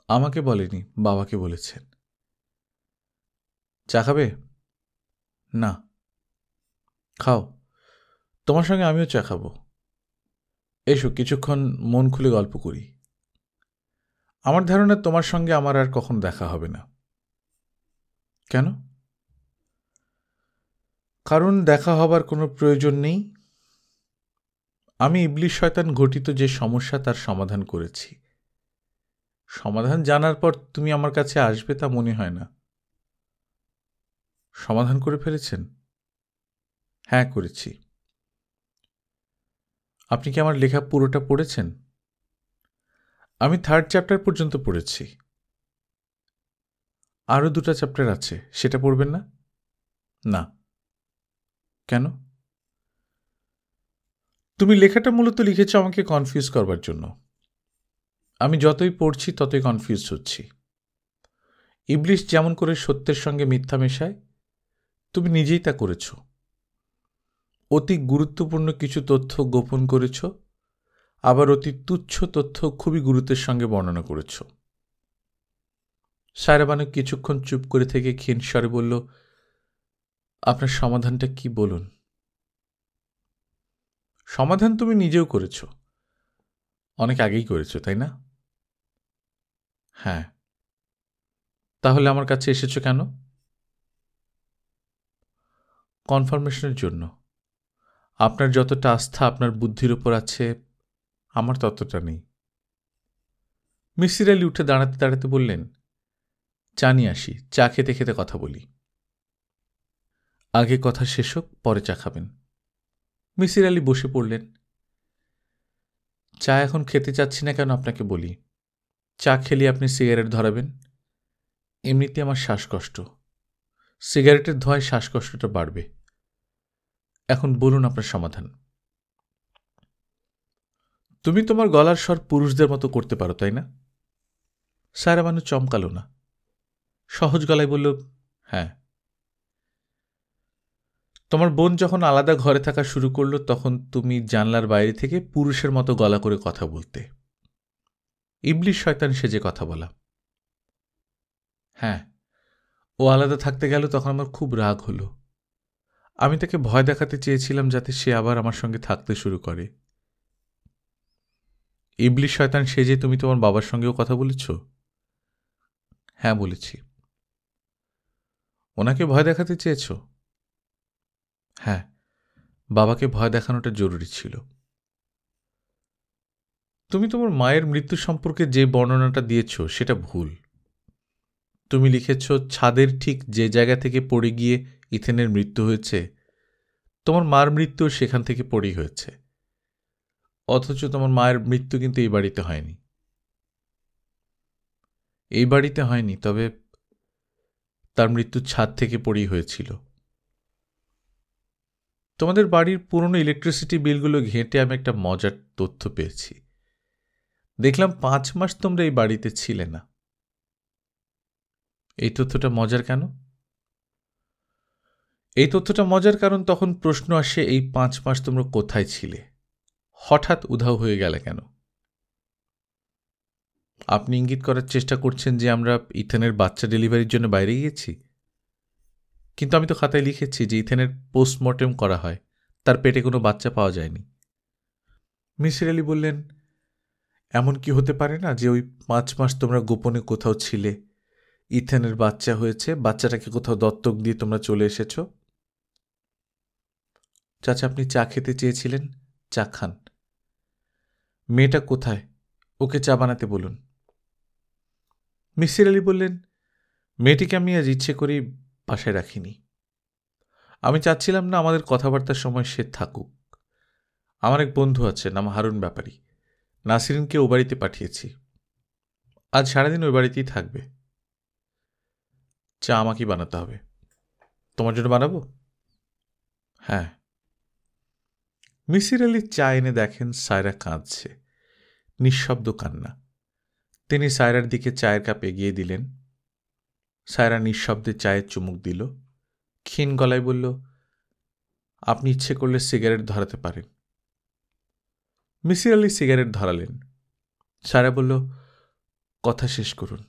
আমাকে বলেনি, বাবাকে বলেছেন। চা খাবে? না। খাও, তোমার সঙ্গে আমিও চা খাবো। এসো কিছুক্ষণ মন খুলে গল্প করি। আমার ধারণা তোমার সঙ্গে আমার আর কখন দেখা হবে না। কেন? কারণ দেখা হবার কোনো প্রয়োজন নেই। আমি ইবলিশ শয়তান ঘটিত যে সমস্যা তার সমাধান করেছি। সমাধান জানার পর তুমি আমার কাছে আসবে তা মনে হয় না। সমাধান করে ফেলেছেন? হ্যাঁ, করেছি। আপনি কি আমার লেখা পুরোটা পড়েছেন? আমি 3rd চ্যাপ্টার পর্যন্ত পড়েছি। আরও 2টা চ্যাপ্টার আছে, সেটা পড়বেন না? না। কেন? তুমি লেখাটা মূলত লিখেছ আমাকে কনফিউজ করবার জন্য। আমি যতই পড়ছি ততই কনফিউজড হচ্ছি। ইবলিশ যেমন করে সত্যের সঙ্গে মিথ্যা মেশায়, তুমি নিজেই তা করেছ। অতি গুরুত্বপূর্ণ কিছু তথ্য গোপন করেছ, আবার অতি তুচ্ছ তথ্য খুবই গুরুত্বের সঙ্গে বর্ণনা করেছ। সায়রা বানু কিছুক্ষণ চুপ করে থেকে ক্ষীণ স্বরে বলল, আপনার সমাধানটা কি বলুন। সমাধান তুমি নিজেও করেছ, অনেক আগেই করেছ, তাই না? হ্যাঁ। তাহলে আমার কাছে এসেছো কেন? কনফার্মেশনের জন্য। আপনার যতটা আস্থা আপনার বুদ্ধির উপর আছে, আমার ততটা নেই। মিসির আলি উঠে দাঁড়াতে দাঁড়াতে বললেন, চা নিয়ে আসি, চা খেতে খেতে কথা বলি। আগে কথা শেষ হোক, পরে চা খাবেন। মিসির আলি বসে পড়লেন। চা এখন খেতে চাচ্ছি না কেন আপনাকে বলি। চা খেলে আপনি সিগারেট ধরাবেন। এমনিতে আমার শ্বাসকষ্ট, সিগারেটের ধোঁয়ায় শ্বাসকষ্টটা বাড়বে। এখন বলুন আপনার সমাধান। তুমি তোমার গলার স্বর পুরুষদের মতো করতে পারো, তাই না? সায়রা বানু চমকালো না, সহজ গলায় বলল, হ্যাঁ। তোমার বোন যখন আলাদা ঘরে থাকা শুরু করলো তখন তুমি জানলার বাইরে থেকে পুরুষের মতো গলা করে কথা বলতে। ইবলিশ শয়তান সেজে কথা বলা। হ্যাঁ, ও আলাদা থাকতে গেল তখন আমার খুব রাগ হলো। আমি তাকে ভয় দেখাতে চেয়েছিলাম যাতে সে আবার আমার সঙ্গে থাকতে শুরু করে। ইবলিশ শয়তান সেজে তুমি তোমার বাবার সঙ্গেও কথা বলেছ? হ্যাঁ, বলেছি। ওনাকে ভয় দেখাতে চেয়েছ? হ্যাঁ, বাবাকে ভয় দেখানোটা জরুরি ছিল। তুমি তোমার মায়ের মৃত্যু সম্পর্কে যে বর্ণনাটা দিয়েছ সেটা ভুল। তুমি লিখেছ ছাদের ঠিক যে জায়গা থেকে পড়ে গিয়ে ইথেনের মৃত্যু হয়েছে, তোমার মার মৃত্যু সেখান থেকে পড়েই হয়েছে। অথচ তোমার মায়ের মৃত্যু কিন্তু এই বাড়িতে হয়নি। এই বাড়িতে হয়নি, তবে তার মৃত্যু ছাদ থেকে পড়েই হয়েছিল। তোমাদের বাড়ির পুরনো ইলেকট্রিসিটি বিলগুলো ঘেঁটে আমি একটা মজার তথ্য পেয়েছি। দেখলাম 5 মাস তোমরা এই বাড়িতে ছিলে না। এই তথ্যটা মজার কেন? এই তথ্যটা মজার, কারণ তখন প্রশ্ন আসে, এই 5 মাস তোমরা কোথায় ছিলে? হঠাৎ উধাও হয়ে গেলে কেন? আপনি ইঙ্গিত করার চেষ্টা করছেন যে আমরা ইথেনের বাচ্চা ডেলিভারির জন্য বাইরে গিয়েছি। কিন্তু আমি তো খাতায় লিখেছি যে ইথেনের পোস্টমর্টেম করা হয়, তার পেটে কোনো বাচ্চা পাওয়া যায়নি। মিসির আলি বললেন, এমন কি হতে পারে না যে ওই 5 মাস তোমরা গোপনে কোথাও ছিলে, ইথেনের বাচ্চা হয়েছে, বাচ্চাটাকে কোথাও দত্তক দিয়ে তোমরা চলে এসেছ? চাচা, আপনি চা খেতে চেয়েছিলেন, চা খান। মেয়েটা কোথায়? ওকে চা বানাতে বলুন। মিসির আলি বললেন, মেয়েটিকে আমি আজ ইচ্ছে করেই বাসায় রাখিনি। আমি চাচ্ছিলাম না আমাদের কথাবার্তার সময় সে থাকুক। আমার এক বন্ধু আছে, নাম হারুন ব্যাপারী। নাসরিনকে ও বাড়িতে পাঠিয়েছি। আজ সারাদিন ওই বাড়িতেই থাকবে। চা আমাকেই বানাতে হবে। তোমার জন্য বানাবো? হ্যাঁ। মিসির আলি চা এনে দেখেন সায়রা কাঁদছে, নিঃশব্দ কান্না। তিনি সায়রার দিকে চায়ের কাপ এগিয়ে দিলেন। সায়রা নিঃশব্দে চায়ের চুমুক দিল, ক্ষীণ গলায় বলল, আপনি ইচ্ছে করলে সিগারেট ধরাতে পারেন। মিসির আলি সিগারেট ধরালেন। সায়রা বলল, কথা শেষ করুন।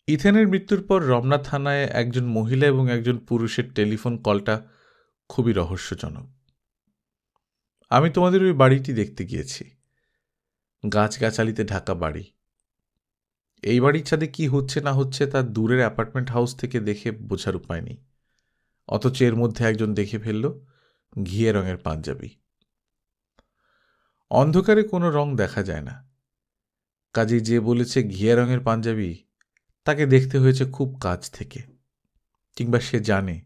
ইথেনের মৃত্যুর পর রমনা থানায় একজন মহিলা এবং একজন পুরুষের টেলিফোন কলটা খুবই রহস্যজনক। আমি তোমাদের ওই বাড়িটি দেখতে গিয়েছি, গাছগাছালিতে ঢাকা বাড়ি। এই বাড়ির ছাদে কি হচ্ছে না হচ্ছে তা দূরের অ্যাপার্টমেন্ট হাউস থেকে দেখে বোঝার উপায় নেই, অথচ এর মধ্যে একজন দেখে ফেলল ঘিয়ে রঙের পাঞ্জাবি। অন্ধকারে কোনো রং দেখা যায় না, কাজেই যে বলেছে ঘিয়ে রঙের পাঞ্জাবি, তাকে দেখতে হয়েছে খুব কাছ থেকে, কিংবা সে জানে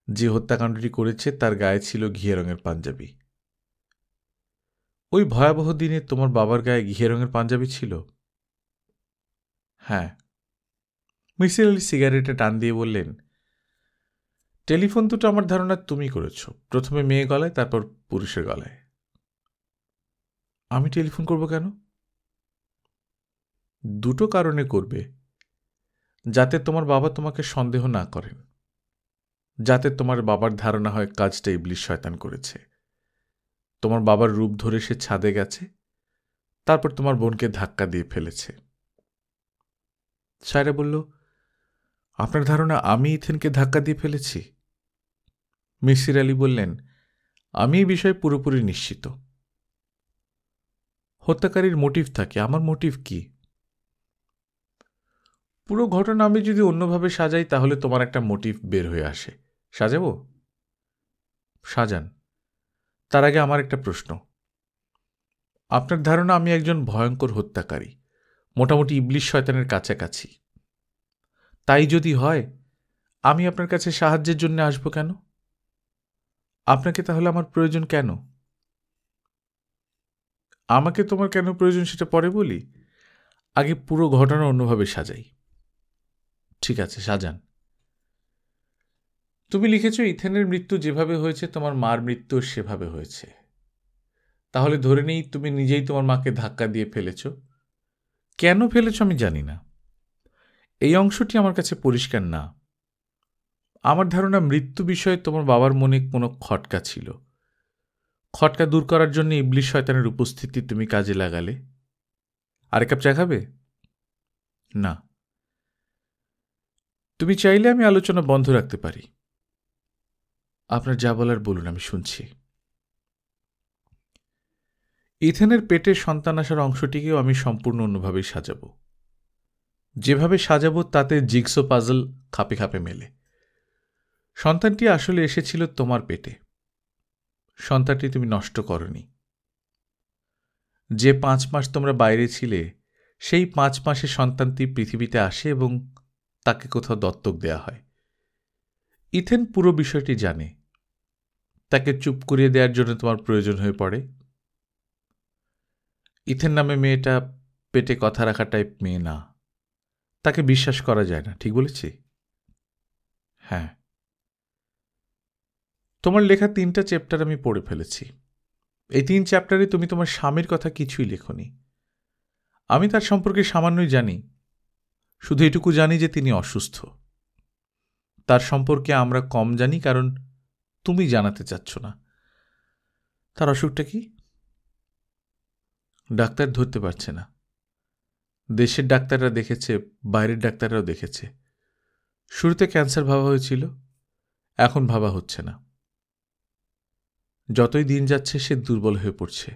যে হত্যাকাণ্ডটি করেছে তার গায়ে ছিল ঘিয়ে রঙের পাঞ্জাবি। ওই ভয়াবহ দিনে তোমার বাবার গায়ে ঘিয়ে রঙের পাঞ্জাবি ছিল? হ্যাঁ। মিসির আলি সিগারেটে টান দিয়ে বললেন, টেলিফোন দুটো আমার ধারণা তুমি করেছ, প্রথমে মেয়ে গলায়, তারপর পুরুষের গলায়। আমি টেলিফোন করব কেন? দুটো কারণে করবে। যাতে তোমার বাবা তোমাকে সন্দেহ না করেন, যাতে তোমার বাবার ধারণা হয় কাজটা ইবলিশ শয়তান করেছে। তোমার বাবার রূপ ধরে সে ছাদে গেছে, তারপর তোমার বোনকে ধাক্কা দিয়ে ফেলেছে। সায়রা বলল, আপনার ধারণা আমি ইথেনকে ধাক্কা দিয়ে ফেলেছি? মিসির আলি বললেন, আমি এই বিষয়ে পুরোপুরি নিশ্চিত। হত্যাকারীর মোটিভ থাকে, আমার মোটিভ কি? পুরো ঘটনা আমি যদি অন্যভাবে সাজাই তাহলে তোমার একটা মোটিভ বের হয়ে আসে। সাজাবো? সাজান। তার আগে আমার একটা প্রশ্ন। আপনার ধারণা আমি একজন ভয়ঙ্কর হত্যাকারী, মোটামুটি ইবলিশ শয়তানের কাছাকাছি। তাই যদি হয়, আমি আপনার কাছে সাহায্যের জন্য আসব কেন? আপনাকে তাহলে আমার প্রয়োজন কেন? আমাকে তোমার কেন প্রয়োজন সেটা পরে বলি, আগে পুরো ঘটনা অন্যভাবে সাজাই। ঠিক আছে, সাজান। তুমি লিখেছ ইথেনের মৃত্যু যেভাবে হয়েছে তোমার মার মৃত্যু সেভাবে হয়েছে। তাহলে ধরে নেই তুমি নিজেই তোমার মাকে ধাক্কা দিয়ে ফেলেছ। কেন ফেলেছ আমি জানি না, এই অংশটি আমার কাছে পরিষ্কার না। আমার ধারণা মৃত্যু বিষয়ে তোমার বাবার মনে কোনো খটকা ছিল। খটকা দূর করার জন্য ইবলিশ শয়তানের উপস্থিতি তুমি কাজে লাগালে। আরেক কাপ চা খাবে? না। তুমি চাইলে আমি আলোচনা বন্ধ রাখতে পারি। আপনার যা বলার বলুন, আমি শুনছি। ইথেনের পেটে সন্তান আসার অংশটিকেও আমি সম্পূর্ণ অন্যভাবেই সাজাব। যেভাবে সাজাবো তাতে জিগসো পাজল খাপে খাপে মেলে। সন্তানটি আসলে এসেছিল তোমার পেটে। সন্তানটি তুমি নষ্ট করনি। যে 5 মাস তোমরা বাইরে ছিলে, সেই 5 মাসে সন্তানটি পৃথিবীতে আসে এবং তাকে কোথাও দত্তক দেয়া হয়। ইথেন পুরো বিষয়টি জানে। তাকে চুপ করিয়ে দেওয়ার জন্য তোমার প্রয়োজন হয়ে পড়ে। ইথেন নামে মেয়েটা পেটে কথা রাখা টাইপ মেয়ে না, তাকে বিশ্বাস করা যায় না। ঠিক বলেছি? হ্যাঁ। তোমার লেখা 3টা চ্যাপ্টার আমি পড়ে ফেলেছি। এই 3 চ্যাপ্টারে তুমি তোমার স্বামীর কথা কিছুই লেখনি। আমি তার সম্পর্কে সামান্যই জানি, শুধু এটুকু জানি যে তিনি অসুস্থ। তার সম্পর্কে আমরা কম জানি কারণ তুমি জানাতে চাচ্ছ না। তার অসুখটা কি? ডাক্তার ধরতে পারছে না। দেশের ডাক্তাররা দেখেছে, বাইরের ডাক্তাররাও দেখেছে। শুরুতে ক্যান্সার ভাবা হয়েছিল, এখন ভাবা হচ্ছে না। যতই দিন যাচ্ছে সে দুর্বল হয়ে পড়ছে,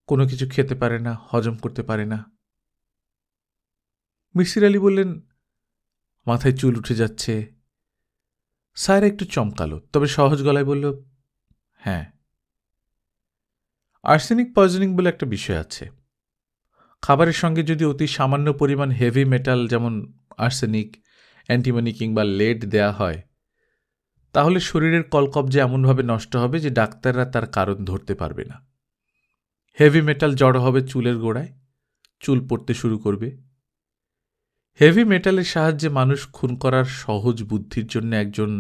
কোনো কিছু খেতে পারে না, হজম করতে পারে না। মিসির আলী বললেন, মাথায় চুল উঠে যাচ্ছে। সায়রা একটু চমকালো, তবে সহজ গলায় বলল, হ্যাঁ। আর্সেনিক পয়জনিং বলে একটা বিষয় আছে। খাবারের সঙ্গে যদি অতি সামান্য পরিমাণ হেভি মেটাল যেমন আর্সেনিক, অ্যান্টিমনি কিংবা লেড দেয়া হয়, তাহলে শরীরের কলকব্জা এমনভাবে নষ্ট হবে যে ডাক্তাররা তার কারণ ধরতে পারবে না। হেভি মেটাল জড়ো হবে চুলের গোড়ায়, চুল পড়তে শুরু করবে। হেভি মেটালের সাহায্যে মানুষ খুন করার সহজ বুদ্ধির জন্য একজন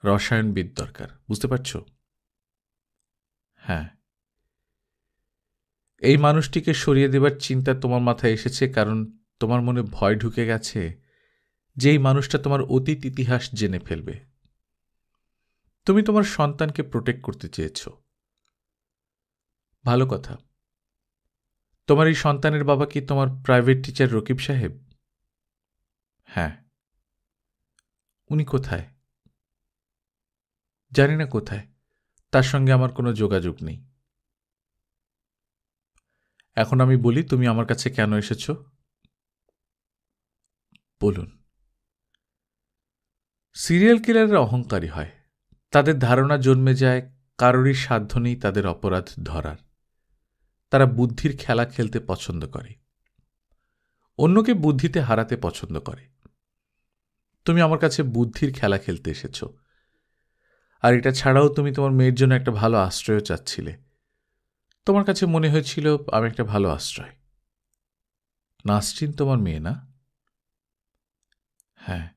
রসায়নবিদ দরকার, বুঝতে পারছ? হ্যাঁ। এই মানুষটিকে সরিয়ে দেবার চিন্তা তোমার মাথায় এসেছে কারণ তোমার মনে ভয় ঢুকে গেছে যে এই মানুষটা তোমার অতীত ইতিহাস জেনে ফেলবে। তুমি তোমার সন্তানকে প্রোটেক্ট করতে চেয়েছ। ভালো কথা। তোমার এই সন্তানের বাবা কি তোমার প্রাইভেট টিচার রকিব সাহেব? হ্যাঁ। উনি কোথায়? জানি না কোথায়, তার সঙ্গে আমার কোনো যোগাযোগ নেই। এখন আমি বলি, তুমি আমার কাছে কেন এসেছ? বলুন। সিরিয়াল কিলাররা অহংকারী হয়। তাদের ধারণা জন্মে যায় কারোরই সাধ্য নেই তাদের অপরাধ ধরার। তারা বুদ্ধির খেলা খেলতে পছন্দ করে, অন্যকে বুদ্ধিতে হারাতে পছন্দ করে। তুমি আমার কাছে বুদ্ধির খেলা খেলতে এসেছ। আর এটা ছাড়াও তুমি তোমার মেয়ের জন্য একটা ভালো আশ্রয় চাচ্ছিলে। তোমার কাছে মনে হয়েছিল আমি একটা ভালো আশ্রয়। নাসরিন তোমার মেয়ে না? হ্যাঁ।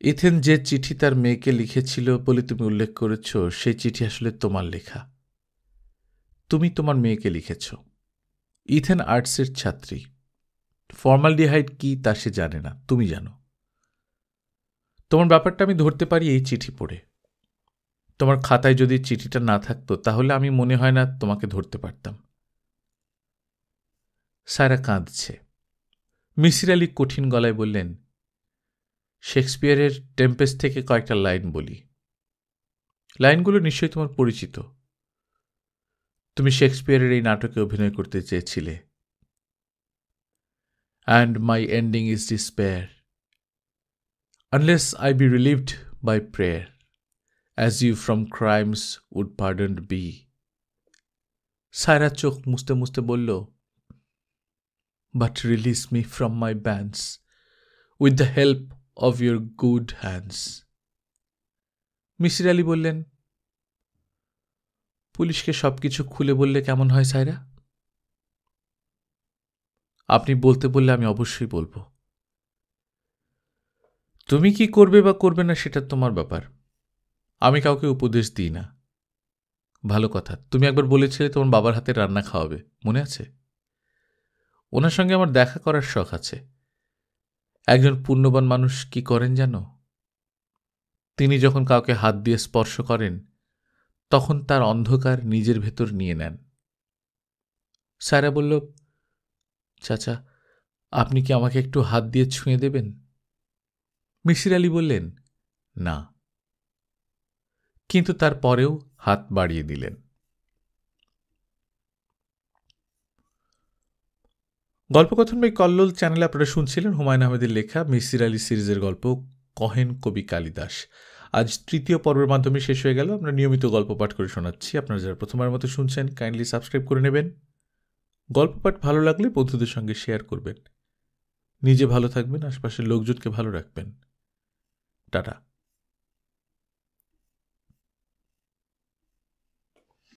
ইথেন যে চিঠি তার মেয়েকে লিখেছিল বলে তুমি উল্লেখ করেছ, সেই চিঠি আসলে তোমার লেখা। তুমি তোমার মেয়েকে লিখেছ। ইথেন আর্টসের ছাত্রী। ফর্মালডিহাইড কি তা সে জানে না, তুমি জানো। তোমার ব্যাপারটা আমি ধরতে পারি এই চিঠি পড়ে। তোমার খাতায় যদি চিঠিটা না থাকতো তাহলে আমি মনে হয় না তোমাকে ধরতে পারতাম। সায়রা কাঁদছে। মিসির আলী কঠিন গলায় বললেন, শেক্সপিয়ারের টেম্পেস্ট থেকে কয়েকটা লাইন বলি। লাইনগুলো নিশ্চয়ই তোমার পরিচিত। তুমি শেক্সপিয়ারের এই নাটকে অভিনয় করতে চেয়েছিলে। And my ending is despair, unless I be relieved by prayer, as you from crimes would pardoned be. Saira চোখ মুছতে মুছতে বলল, But release me from my bands, with the help of your good hands. Misir Ali বললেন, পুলিশকে সবকিছু খুলে বললে কেমন হয় সায়রা? আপনি বলতে বললে আমি অবশ্যই বলবো। তুমি কি করবে বা করবে না সেটা তোমার ব্যাপার। আমি কাউকে উপদেশ দিই না। ভালো কথা, তুমি একবার বলেছিলে তোমার বাবার হাতে রান্না খাওয়াবে, মনে আছে? ওনার সঙ্গে আমার দেখা করার শখ আছে। একজন পুণ্যবান মানুষ কি করেন জানো? তিনি যখন কাউকে হাত দিয়ে স্পর্শ করেন তখন তার অন্ধকার নিজের ভেতর নিয়ে নেন। সায়রা বলল, চাচা, আপনি কি আমাকে একটু হাত দিয়ে ছুঁয়ে দেবেন? মিসির আলী বললেন, না, কিন্তু তারপরেও হাত বাড়িয়ে দিলেন। গল্পকথন বাই কল্লোল চ্যানেলে আপনারা শুনছিলেন হুমায়ুন আহমেদের লেখা মিসির আলী সিরিজের গল্প কহেন কবি কালিদাস। আজ তৃতীয় পর্বের মাধ্যমে শেষ হয়ে গেল। আমরা নিয়মিত গল্প পাঠ করে শোনাচ্ছি। আপনারা যারা প্রথমবার মতো শুনছেন কাইন্ডলি সাবস্ক্রাইব করে নেবেন। গল্প পাঠ ভালো লাগলে বন্ধুদের সঙ্গে শেয়ার করবেন। নিজে ভালো থাকবেন, আশপাশের লোকজনকে ভালো রাখবেন। টাটা।